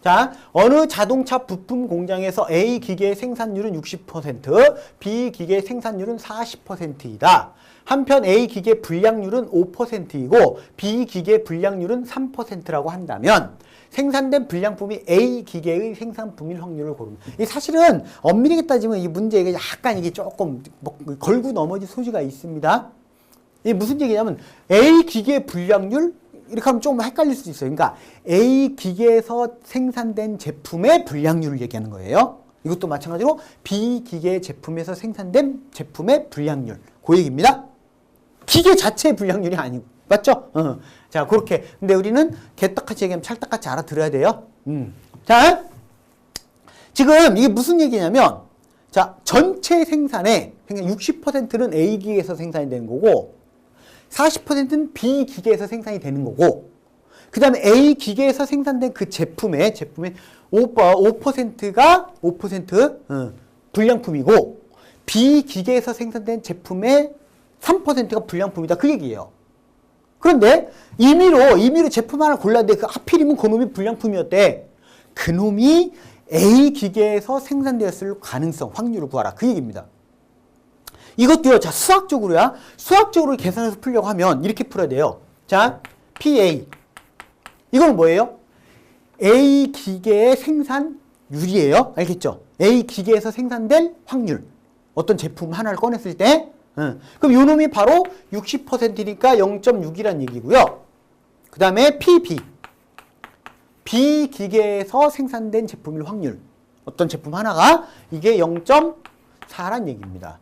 자, 어느 자동차 부품 공장에서 A 기계의 생산율은 60%, B 기계의 생산율은 40%이다. 한편 A 기계 불량률은 5%이고 B 기계 불량률은 3%라고 한다면 생산된 불량품이 A 기계의 생산품일 확률을 고릅니다. 이 사실은 엄밀하게 따지면 이 문제가 약간 이게 조금 걸고 넘어질 소지가 있습니다. 이게 무슨 얘기냐면 A 기계 불량률 이렇게 하면 좀 헷갈릴 수 있어요. 그러니까 A 기계에서 생산된 제품의 불량률을 얘기하는 거예요. 이것도 마찬가지로 B 기계 제품에서 생산된 제품의 불량률. 그 얘기입니다. 기계 자체의 불량률이 아니고. 맞죠? 자, 그렇게. 근데 우리는 개떡같이 얘기하면 찰떡같이 알아들어야 돼요. 자, 지금 이게 무슨 얘기냐면, 자, 전체 생산의 60%는 A 기계에서 생산이 되는 거고, 40%는 B 기계에서 생산이 되는 거고, 그 다음에 A 기계에서 생산된 그 제품의 5%가 5% 불량품이고, B 기계에서 생산된 제품의 3%가 불량품이다. 그 얘기예요. 그런데 임의로 제품 하나 골랐는데 그 하필이면 그놈이 불량품이었대. 그놈이 A 기계에서 생산되었을 가능성, 확률을 구하라. 그 얘기입니다. 이것도요, 자, 수학적으로야. 수학적으로 계산해서 풀려고 하면 이렇게 풀어야 돼요. 자, PA. 이건 뭐예요? A 기계의 생산율이에요. 알겠죠? A 기계에서 생산된 확률. 어떤 제품 하나를 꺼냈을 때. 그럼 요 놈이 바로 60%니까 0.6이란 얘기고요. 그 다음에 PB. B 기계에서 생산된 제품일 확률. 어떤 제품 하나가 이게 0.4란 얘기입니다.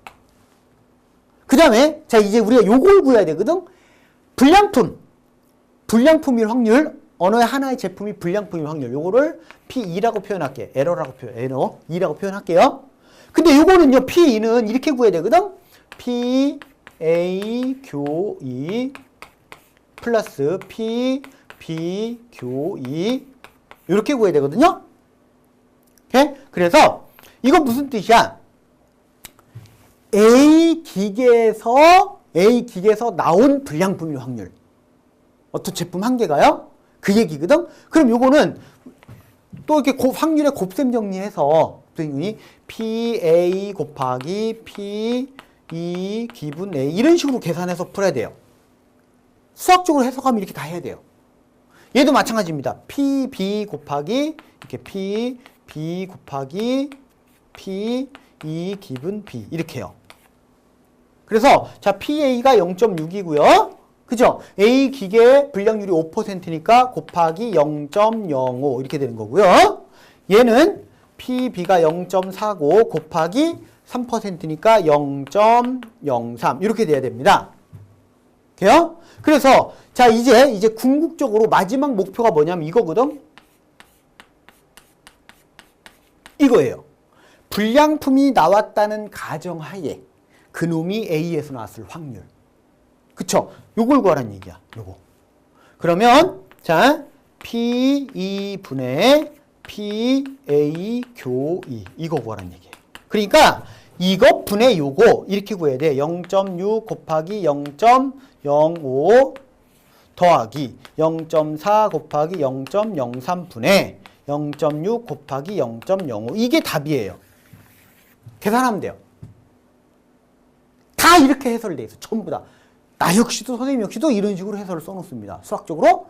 그 다음에 자 이제 우리가 요걸 구해야 되거든. 불량품일 확률. 어느 하나의 제품이 불량품일 확률. 요거를 P2라고 표현할게요. 에러라고 에러 2라고 표현할게요. 근데 요거는요, P2는 이렇게 구해야 되거든. P, A, 교 2 플러스 P, B, 교 2 이렇게 구해야 되거든요. 오케이? 그래서 이건 무슨 뜻이야? A 기계에서 나온 불량품일 확률. 어떤 제품 한 개가요? 그 얘기거든. 그럼 요거는 또 이렇게 확률의 곱셈 정리해서 PA 곱하기 P2 기분 A 이런 식으로 계산해서 풀어야 돼요. 수학적으로 해석하면 이렇게 다 해야 돼요. 얘도 마찬가지입니다. PB 곱하기 이렇게 PB 곱하기 P2 기분 B 이렇게요. 그래서 자 PA가 0.6이고요. 그죠? A 기계 불량률이 5%니까 곱하기 0.05 이렇게 되는 거고요. 얘는 PB가 0.49 곱하기 3%니까 0.03 이렇게 돼야 됩니다. 오케이요? 그래서 자 이제 궁극적으로 마지막 목표가 뭐냐면 이거거든. 이거예요. 불량품이 나왔다는 가정하에 그놈이 A에서 나왔을 확률. 그쵸? 요걸 구하라는 얘기야. 요거. 그러면 자 P2분의 PA 교 2 이거 구하라는 얘기예요. 그러니까 이거 분의 요거 이렇게 구해야 돼. 0.6 곱하기 0.05 더하기 0.4 곱하기 0.03분의 0.6 곱하기 0.05 이게 답이에요. 계산하면 돼요. 다 이렇게 해설돼 있어. 전부 다. 나 역시도 선생님 역시도 이런 식으로 해설을 써놓습니다. 수학적으로.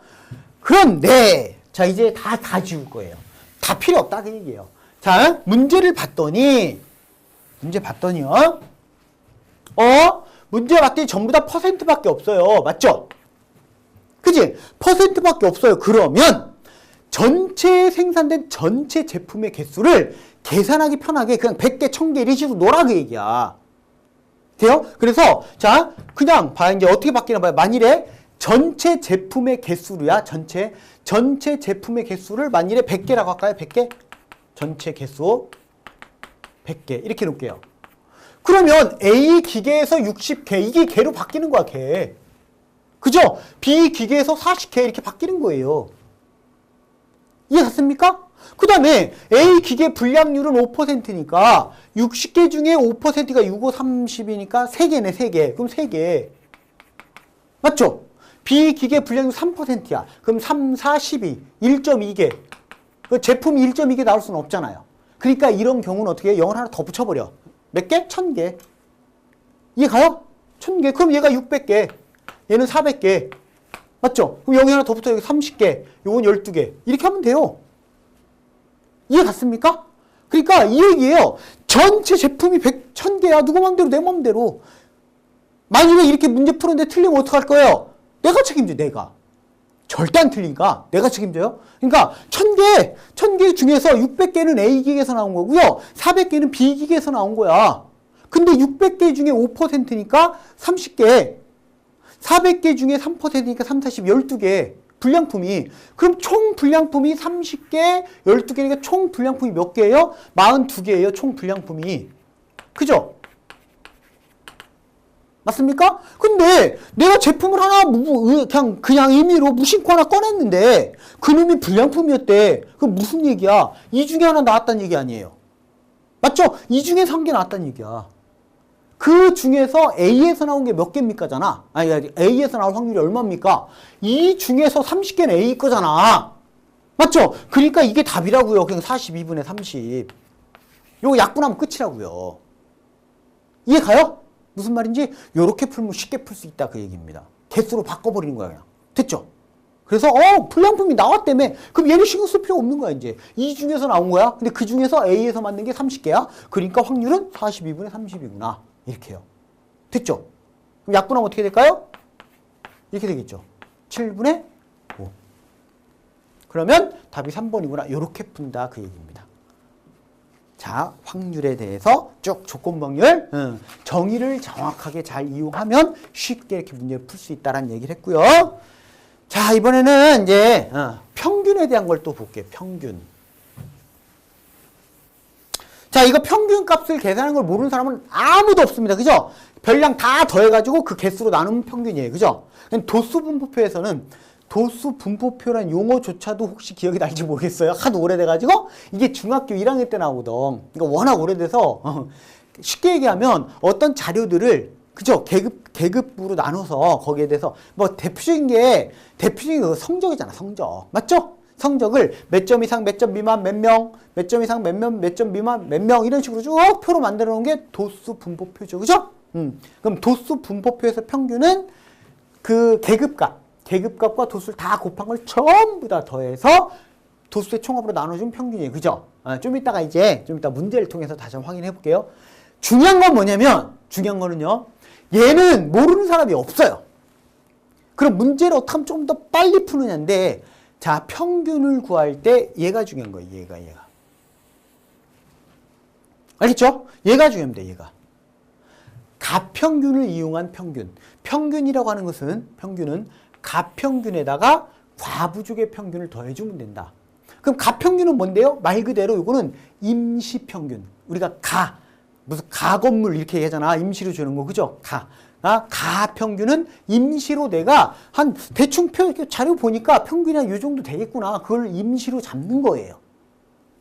그런데 자 이제 다 지울 거예요. 다 필요 없다 그 얘기예요. 자 문제를 봤더니요. 문제 봤더니 전부 다 퍼센트밖에 없어요. 맞죠? 그치? 퍼센트밖에 없어요. 그러면 전체 생산된 전체 제품의 개수를 계산하기 편하게 그냥 100개, 1000개 이런 식으로 놓으라 그 얘기야. 돼요? 그래서 자 그냥 봐 이제 어떻게 바뀌나 봐요. 만일에 전체 제품의 개수로야 전체 제품의 개수를 만일에 100개라고 할까요? 100개? 전체 개수 100개 이렇게 놓을게요. 그러면 A 기계에서 60개 이게 개로 바뀌는 거야 개. 그죠? B 기계에서 40개 이렇게 바뀌는 거예요. 이해 갔습니까? 그 다음에 A 기계 불량률은 5%니까 60개 중에 5%가 6, 5, 30이니까 3개네, 3개. 그럼 3개. 맞죠? B 기계 불량률 3%야. 그럼 3, 4, 12. 1.2개. 그 제품이 1.2개 나올 수는 없잖아요. 그러니까 이런 경우는 어떻게 해? 0을 하나 더 붙여버려. 몇 개? 1000개. 이해 가요? 1000개. 그럼 얘가 600개. 얘는 400개. 맞죠? 그럼 0이 하나 더 붙어. 여기 30개. 요건 12개. 이렇게 하면 돼요. 이해 갔습니까? 그러니까 이 얘기예요. 전체 제품이 1000개야. 누구 맘대로 내 맘대로. 만약에 이렇게 문제 푸는데 틀리면 어떡할 거예요? 내가 책임져, 내가. 절대 안 틀리니까 내가 책임져요. 그러니까 1000개 중에서 600개는 A 기계에서 나온 거고요. 400개는 B 기계에서 나온 거야. 근데 600개 중에 5%니까 30개. 400개 중에 3%니까 3, 40, 12개. 불량품이. 그럼 총 불량품이 30개, 12개니까 총 불량품이 몇 개예요? 42개예요. 총 불량품이. 그죠? 맞습니까? 근데 내가 제품을 하나 그냥 임의로 무심코 하나 꺼냈는데 그놈이 불량품이었대. 그럼 무슨 얘기야? 이 중에 하나 나왔다는 얘기 아니에요. 맞죠? 이 중에서 한 개 나왔다는 얘기야. 그 중에서 A에서 나온 게 몇 개입니까? 잖아. 아니, A에서 나올 확률이 얼마입니까? 이 중에서 30개는 A 거잖아. 맞죠? 그러니까 이게 답이라고요. 그냥 42분의 30. 요거 약분하면 끝이라고요. 이해 가요? 무슨 말인지 요렇게 풀면 쉽게 풀 수 있다 그 얘기입니다. 개수로 바꿔버리는 거야 그냥. 됐죠? 그래서 불량품이 나왔다며. 그럼 얘는 신경 쓸 필요 없는 거야 이제. 이 중에서 나온 거야. 근데 그 중에서 A에서 만든 게 30개야. 그러니까 확률은 42분의 30이구나. 이렇게 해요. 됐죠? 그럼 약분하면 어떻게 될까요? 이렇게 되겠죠. 7분의 5. 그러면 답이 3번이구나. 요렇게 푼다 그 얘기입니다. 자, 확률에 대해서 쭉 조건방열 정의를 정확하게 잘 이용하면 쉽게 이렇게 문제를 풀 수 있다는 얘기를 했고요. 자, 이번에는 이제 평균에 대한 걸 또 볼게요. 평균. 자, 이거 평균 값을 계산하는 걸 모르는 사람은 아무도 없습니다. 그죠? 별량 다 더해가지고 그 개수로 나누면 평균이에요. 그죠? 도수 분포표에서는 도수 분포표란 용어조차도 혹시 기억이 날지 모르겠어요. 하도 오래돼가지고 이게 중학교 1학년 때 나오던 이거 워낙 오래돼서 쉽게 얘기하면 어떤 자료들을 그죠? 계급부로 나눠서 거기에 대해서 뭐 대표적인 게 성적이잖아. 성적 맞죠? 성적을 몇 점 이상 몇 점 미만 몇 명, 몇 점 이상 몇 점 미만 몇 명 이런 식으로 쭉 표로 만들어 놓은 게 도수 분포표죠. 그죠? 그럼 도수 분포표에서 평균은 그 계급값과 도수를 다 곱한 걸 전부 다 더해서 도수의 총합으로 나눠주면 평균이에요. 그죠? 좀 이따 문제를 통해서 다시 한번 확인해 볼게요. 중요한 건 뭐냐면, 중요한 거는요, 얘는 모르는 사람이 없어요. 그럼 문제를 어떻게 하면 좀 더 빨리 푸느냐인데, 자, 평균을 구할 때 얘가 중요한 거예요. 얘가. 알겠죠? 얘가 중요합니다. 얘가. 가평균을 이용한 평균. 평균이라고 하는 것은, 평균은 가평균에다가 과부족의 평균을 더해주면 된다. 그럼 가평균은 뭔데요? 말 그대로 이거는 임시평균. 우리가 무슨 가건물 이렇게 얘기하잖아. 임시로 주는 거. 그죠? 가평균은 임시로 내가 한 대충 자료 보니까 평균이 한 요 정도 되겠구나. 그걸 임시로 잡는 거예요.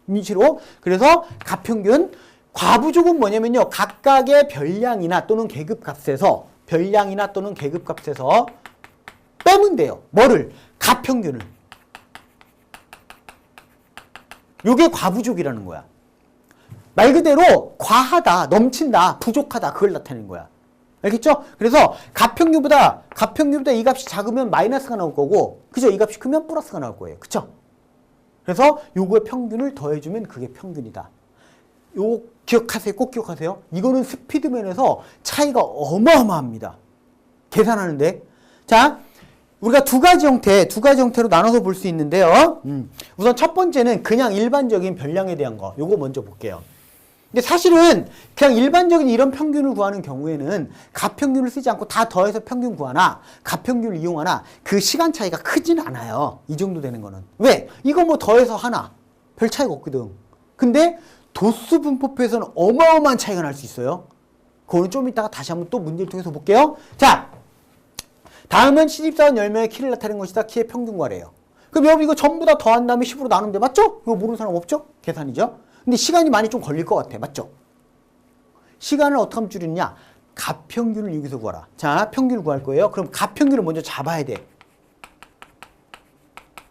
임시로. 그래서 가평균. 과부족은 뭐냐면요. 각각의 별량이나 또는 계급값에서 빼면 돼요. 뭐를? 가평균을. 요게 과부족이라는 거야. 말 그대로 과하다, 넘친다, 부족하다 그걸 나타내는 거야. 알겠죠? 그래서 가평균보다 이 값이 작으면 마이너스가 나올 거고, 그죠? 이 값이 크면 플러스가 나올 거예요. 그쵸? 그래서 요거의 평균을 더해주면 그게 평균이다. 요 기억하세요. 꼭 기억하세요. 이거는 스피드면에서 차이가 어마어마합니다. 계산하는데. 자, 우리가 두 가지 형태로 나눠서 볼 수 있는데요. 우선 첫 번째는 그냥 일반적인 별량에 대한 거. 요거 먼저 볼게요. 근데 사실은 그냥 일반적인 이런 평균을 구하는 경우에는 가평균을 쓰지 않고 다 더해서 평균 구하나 가평균을 이용하나 그 시간 차이가 크지는 않아요. 이 정도 되는 거는. 왜? 이거 뭐 더해서 하나. 별 차이가 없거든. 근데 도수 분포표에서는 어마어마한 차이가 날 수 있어요. 그거는 좀 이따가 다시 한번 또 문제를 통해서 볼게요. 자, 다음은 시집사원 10명의 키를 나타내는 것이다. 키의 평균 구하래요. 그럼 여러분 이거 전부 다 더한 다음에 10으로 나누면 돼. 맞죠? 이거 모르는 사람 없죠? 계산이죠? 근데 시간이 많이 좀 걸릴 것 같아. 맞죠? 시간을 어떻게 하면 줄이느냐? 값평균을 여기서 구하라. 자, 평균을 구할 거예요. 그럼 값평균을 먼저 잡아야 돼.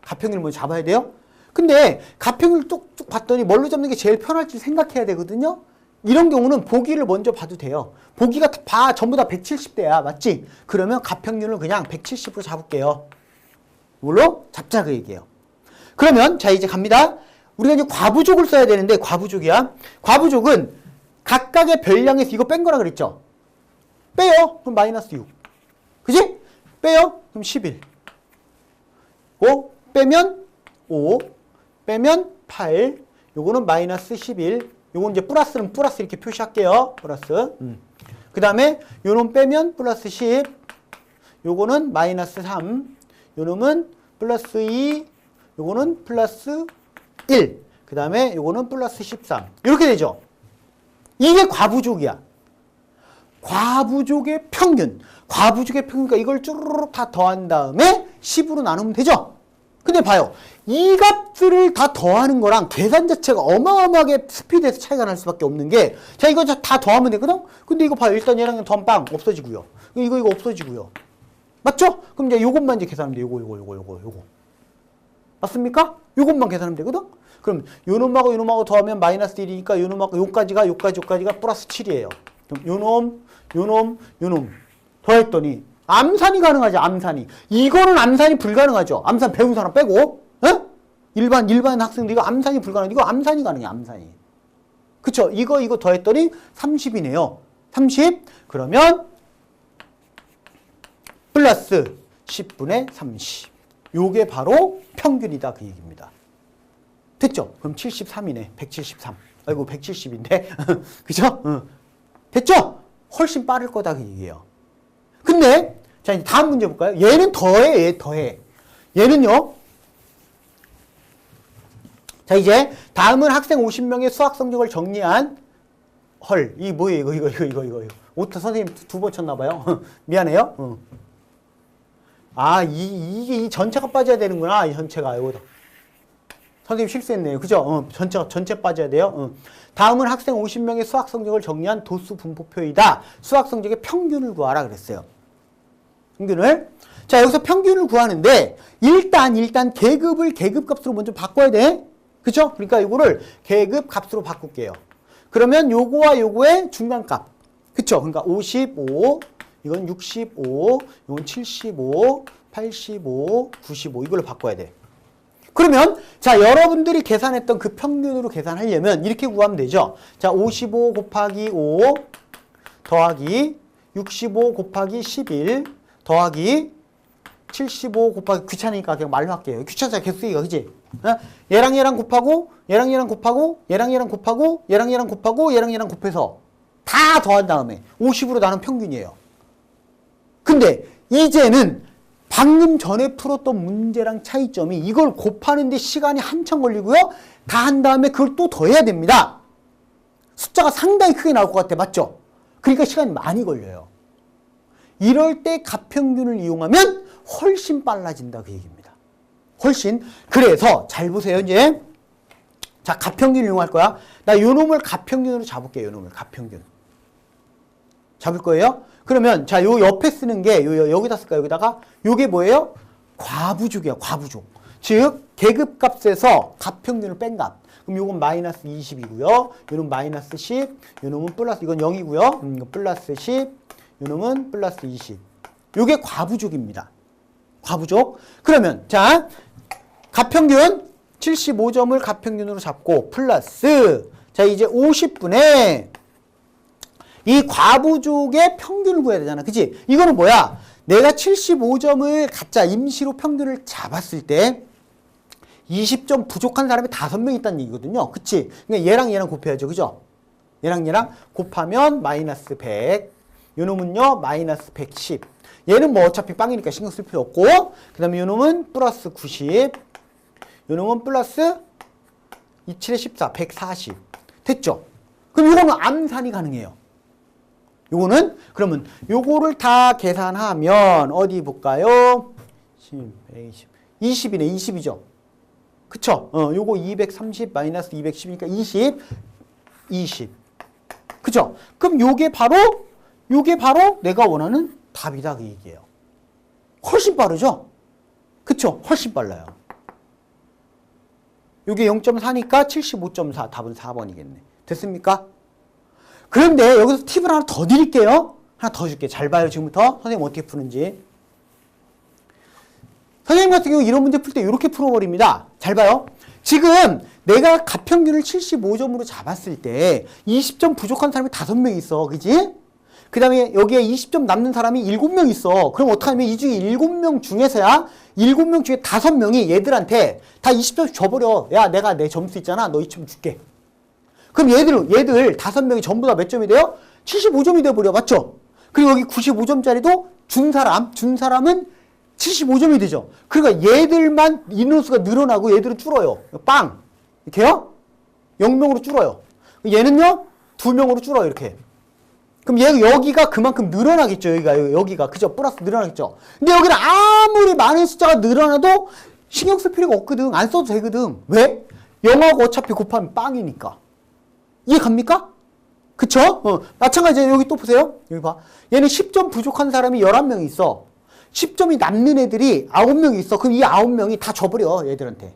값평균을 먼저 잡아야 돼요. 근데 값평균을 뚝뚝 봤더니 뭘로 잡는 게 제일 편할지 생각해야 되거든요. 이런 경우는 보기를 먼저 봐도 돼요. 보기가 전부 다 170대야. 맞지? 그러면 값평균을 그냥 170으로 잡을게요. 이걸로 잡자 그 얘기예요. 그러면 자 이제 갑니다. 우리가 이제 과부족을 써야 되는데 과부족이야. 과부족은 각각의 별량에서 이거 뺀 거라 그랬죠. 빼요. 그럼 마이너스 6. 그지? 빼요. 그럼 11. 5 빼면 5 빼면 8. 요거는 마이너스 11. 요건 이제 플러스는 플러스 이렇게 표시할게요. 플러스. 그 다음에 요놈 빼면 플러스 10. 요거는 마이너스 3. 요놈은 플러스 2. 요거는 플러스 1. 그 다음에 요거는 플러스 13. 이렇게 되죠. 이게 과부족이야. 과부족의 평균. 과부족의 평균이니까 이걸 쭈르륵 다 더한 다음에 10으로 나누면 되죠. 근데 봐요. 이 값들을 다 더하는 거랑 계산 자체가 어마어마하게 스피드에서 차이가 날 수밖에 없는 게, 자, 이거 다 더하면 되거든? 근데 이거 봐요. 일단 얘랑 더하면 빵 없어지고요. 이거 없어지고요. 맞죠? 그럼 이제 요것만 이제 계산하면 돼. 요거. 맞습니까? 요것만 계산하면 되거든? 그럼 요놈하고 더하면 마이너스 1이니까 요놈하고 요까지가 플러스 7이에요. 그럼 요놈 더했더니 암산이 가능하죠. 암산이. 이거는 암산이 불가능하죠. 암산 배운 사람 빼고. 에? 일반 학생들 이거 암산이 불가능해. 이거 암산이 가능해. 암산이. 그쵸? 이거 더했더니 30이네요. 30. 그러면 플러스 10분의 30. 요게 바로 평균이다 그 얘기입니다. 됐죠? 그럼 73이네. 173. 아이고 170인데. 그죠? 됐죠? 훨씬 빠를 거다 그 얘기예요. 근데 자 이제 다음 문제 볼까요? 얘는 더해. 얘는요. 자 이제 다음은 학생 50명의 수학 성적을 정리한 이 뭐예요? 이거. 오타 선생님 2번 쳤나 봐요. 미안해요. 이게 이 전체가 빠져야 되는구나. 이 전체가 이거다. 선생님 실수했네요. 그죠? 전체 빠져야 돼요. 다음은 학생 50명의 수학 성적을 정리한 도수 분포표이다. 수학 성적의 평균을 구하라 그랬어요. 평균을. 자, 여기서 평균을 구하는데 일단 계급을 계급값으로 먼저 바꿔야 돼. 그죠? 그러니까 이거를 계급값으로 바꿀게요. 그러면 요거와 요거의 중간값. 그쵸? 그러니까 55, 이건 65, 이건 75, 85, 95 이걸로 바꿔야 돼. 그러면 자 여러분들이 계산했던 그 평균으로 계산하려면 이렇게 구하면 되죠. 자 55 곱하기 5 더하기 65 곱하기 11 더하기 75 곱하기 귀찮으니까 그냥 말로 할게요. 귀찮잖아 개수기가 그지? 얘랑 곱하고 얘랑 곱해서 다 더한 다음에 50으로 나눈 평균이에요. 근데 이제는 방금 전에 풀었던 문제랑 차이점이 이걸 곱하는데 시간이 한참 걸리고요. 다 한 다음에 그걸 또 더해야 됩니다. 숫자가 상당히 크게 나올 것 같아. 맞죠? 그러니까 시간이 많이 걸려요. 이럴 때 값평균을 이용하면 훨씬 빨라진다 그 얘기입니다. 훨씬. 그래서 잘 보세요. 이제 자 값평균을 이용할 거야. 나 요놈을 값평균으로 잡을게요. 요놈을 값평균. 잡을 거예요. 그러면 자 요 옆에 쓰는 게 여기다 쓸까요? 여기다가 요게 뭐예요? 과부족이야. 과부족. 즉 계급값에서 값평균을 뺀 값. 그럼 요건 마이너스 20이고요. 요놈은 마이너스 10. 요놈은 플러스 이건 0이고요. 이거 플러스 10. 요놈은 플러스 20. 요게 과부족입니다. 과부족. 그러면 자 값평균 75점을 값평균으로 잡고 플러스 자 이제 50분의 이 과부족의 평균을 구해야 되잖아. 그치? 이거는 뭐야? 내가 75점을 갖자 임시로 평균을 잡았을 때 20점 부족한 사람이 5명 있다는 얘기거든요. 그치? 그러니까 얘랑 곱해야죠. 그죠? 얘랑 곱하면 마이너스 100. 요놈은요, 마이너스 110. 얘는 뭐 어차피 빵이니까 신경 쓸 필요 없고, 그 다음에 요놈은 플러스 90. 요놈은 플러스 27에 14, 140. 됐죠? 그럼 요거는 암산이 가능해요. 요거는 그러면 요거를 다 계산하면 어디 볼까요? 10, 120. 20이네. 20이죠. 그쵸? 요거 230 마이너스 210이니까 20. 그죠? 그럼 요게 바로 내가 원하는 답이다. 그 얘기예요. 훨씬 빠르죠? 그쵸? 훨씬 빨라요. 요게 0.4니까 75.4. 답은 4번이겠네. 됐습니까? 그런데 여기서 팁을 하나 더 드릴게요. 하나 더 줄게요. 잘 봐요. 지금부터. 선생님 어떻게 푸는지. 선생님 같은 경우 이런 문제 풀 때 이렇게 풀어버립니다. 잘 봐요. 지금 내가 가평균을 75점으로 잡았을 때 20점 부족한 사람이 5명 있어. 그지? 그 다음에 여기에 20점 남는 사람이 7명 있어. 그럼 어떡하냐면 이 중에 7명 중에서야 7명 중에 5명이 얘들한테 다 20점씩 줘버려. 야, 내가 내 점수 있잖아. 너 2점 줄게. 그럼 얘들 5명이 전부 다 몇 점이 돼요? 75점이 돼버려. 맞죠? 그리고 여기 95점짜리도 준 사람은 75점이 되죠. 그러니까 얘들만 인원수가 늘어나고 얘들은 줄어요. 빵! 이렇게요? 0명으로 줄어요. 얘는요? 2명으로 줄어요. 이렇게. 그럼 여기가 그만큼 늘어나겠죠. 여기가. 그죠? 플러스 늘어나겠죠. 근데 여기는 아무리 많은 숫자가 늘어나도 신경 쓸 필요가 없거든. 안 써도 되거든. 왜? 0하고 어차피 곱하면 빵이니까. 이해 갑니까? 그쵸? 마찬가지예요. 여기 또 보세요. 여기 봐. 얘는 10점 부족한 사람이 11명이 있어. 10점이 남는 애들이 9명이 있어. 그럼 이 9명이 다 줘버려. 얘들한테.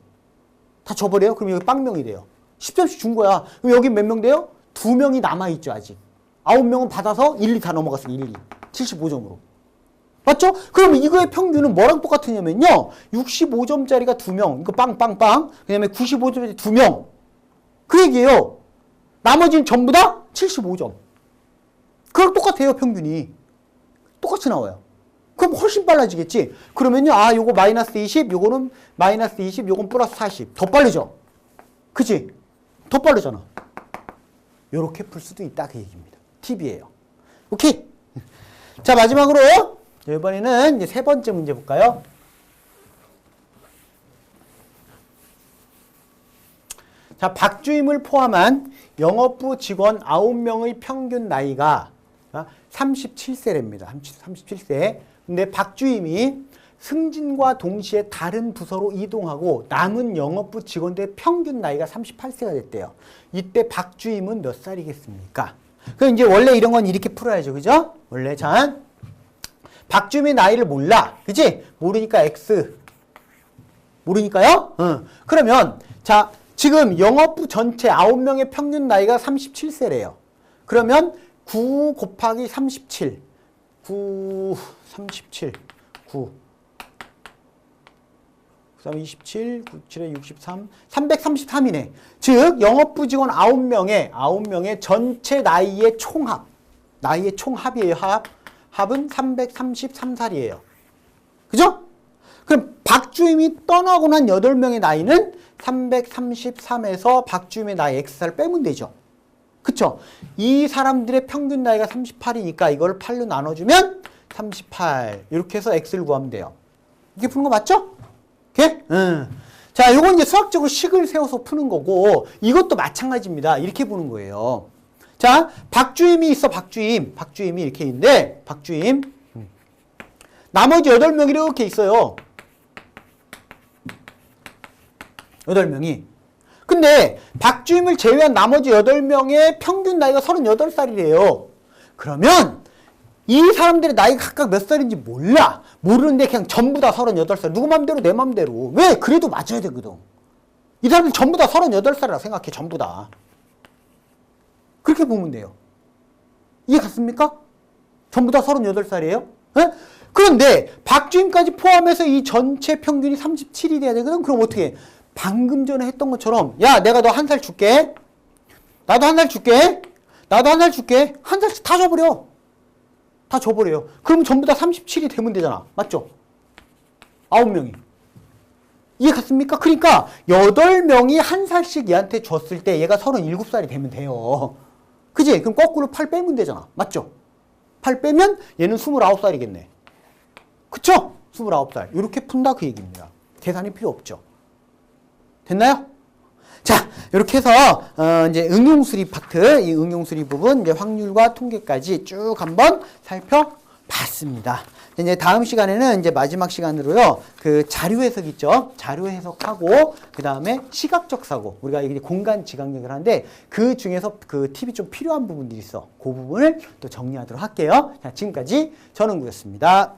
다 줘버려요? 그럼 여기 빵명이 돼요. 10점씩 준 거야. 그럼 여기 몇 명 돼요? 2명이 남아있죠. 아직. 9명은 받아서 1, 2 다 넘어갔어. 1, 2. 75점으로. 맞죠? 그러면 이거의 평균은 뭐랑 똑같으냐면요. 65점짜리가 2명. 이거 빵빵빵. 그 다음에 95점짜리 2명. 그 얘기예요. 나머지는 전부 다 75점. 그럼 똑같아요. 평균이. 똑같이 나와요. 그럼 훨씬 빨라지겠지? 그러면요. 요거 마이너스 20, 요거는 마이너스 20, 요건 플러스 40. 더 빠르죠? 그치? 더 빠르잖아. 요렇게 풀 수도 있다. 그 얘기입니다. 팁이에요. 오케이? 자, 마지막으로 이번에는 이제 세 번째 문제 볼까요? 자, 박주임을 포함한 영업부 직원 9명의 평균 나이가 37세랍니다. 37세. 근데 박주임이 승진과 동시에 다른 부서로 이동하고 남은 영업부 직원들의 평균 나이가 38세가 됐대요. 이때 박주임은 몇 살이겠습니까? 그럼 이제 원래 이런 건 이렇게 풀어야죠. 그죠? 원래 자, 박주임의 나이를 몰라. 그지? 모르니까 X. 모르니까요? 그러면 자, 지금 영업부 전체 9명의 평균 나이가 37세래요. 그러면 9 곱하기 37. 9, 37, 9. 27, 97에 63, 333이네. 즉, 영업부 직원 9명의 전체 나이의 총합. 나이의 총합이에요, 합은 333살이에요. 그죠? 그럼 박주임이 떠나고 난 8명의 나이는 333에서 박주임의 나이 X살 빼면 되죠. 그쵸? 이 사람들의 평균 나이가 38이니까 이걸 8로 나눠주면 38. 이렇게 해서 X를 구하면 돼요. 이렇게 푸는 거 맞죠? 오케이? 자, 요건 이제 수학적으로 식을 세워서 푸는 거고, 이것도 마찬가지입니다. 이렇게 보는 거예요. 자, 박주임이 있어, 박주임이 이렇게 있는데, 박주임. 나머지 8명이 이렇게 있어요. 8명이. 근데 박주임을 제외한 나머지 8명의 평균 나이가 38살이래요. 그러면 이 사람들의 나이가 각각 몇 살인지 몰라. 모르는데 그냥 전부 다 38살. 누구 맘대로 내 맘대로. 왜? 그래도 맞아야 되거든. 이 사람들 전부 다 38살이라 생각해. 전부 다. 그렇게 보면 돼요. 이해 갔습니까? 전부 다 38살이에요? 네? 그런데 박주임까지 포함해서 이 전체 평균이 37이 돼야 되거든. 그럼 어떻게 해? 방금 전에 했던 것처럼 야, 내가 너 1살 줄게. 나도 1살 줄게. 나도 1살 줄게. 1살씩 다 줘버려. 다 줘버려요. 그럼 전부 다 37이 되면 되잖아. 맞죠? 9명이. 이해 갔습니까? 그러니까 8명이 1살씩 얘한테 줬을 때 얘가 37살이 되면 돼요. 그지? 그럼 거꾸로 8 빼면 되잖아. 맞죠? 8 빼면 얘는 29살이겠네. 그쵸? 29살. 이렇게 푼다 그 얘기입니다. 계산이 필요 없죠. 됐나요? 자, 이렇게 해서 이제 응용수리 파트, 이 응용수리 부분 이제 확률과 통계까지 쭉 한번 봤습니다. 이제 다음 시간에는 이제 마지막 시간으로요. 그 자료 해석 있죠? 자료 해석하고 그 다음에 시각적 사고. 우리가 이게 공간 지각력을 하는데 그 중에서 그 팁이 좀 필요한 부분들이 있어. 그 부분을 또 정리하도록 할게요. 자, 지금까지 전원구였습니다.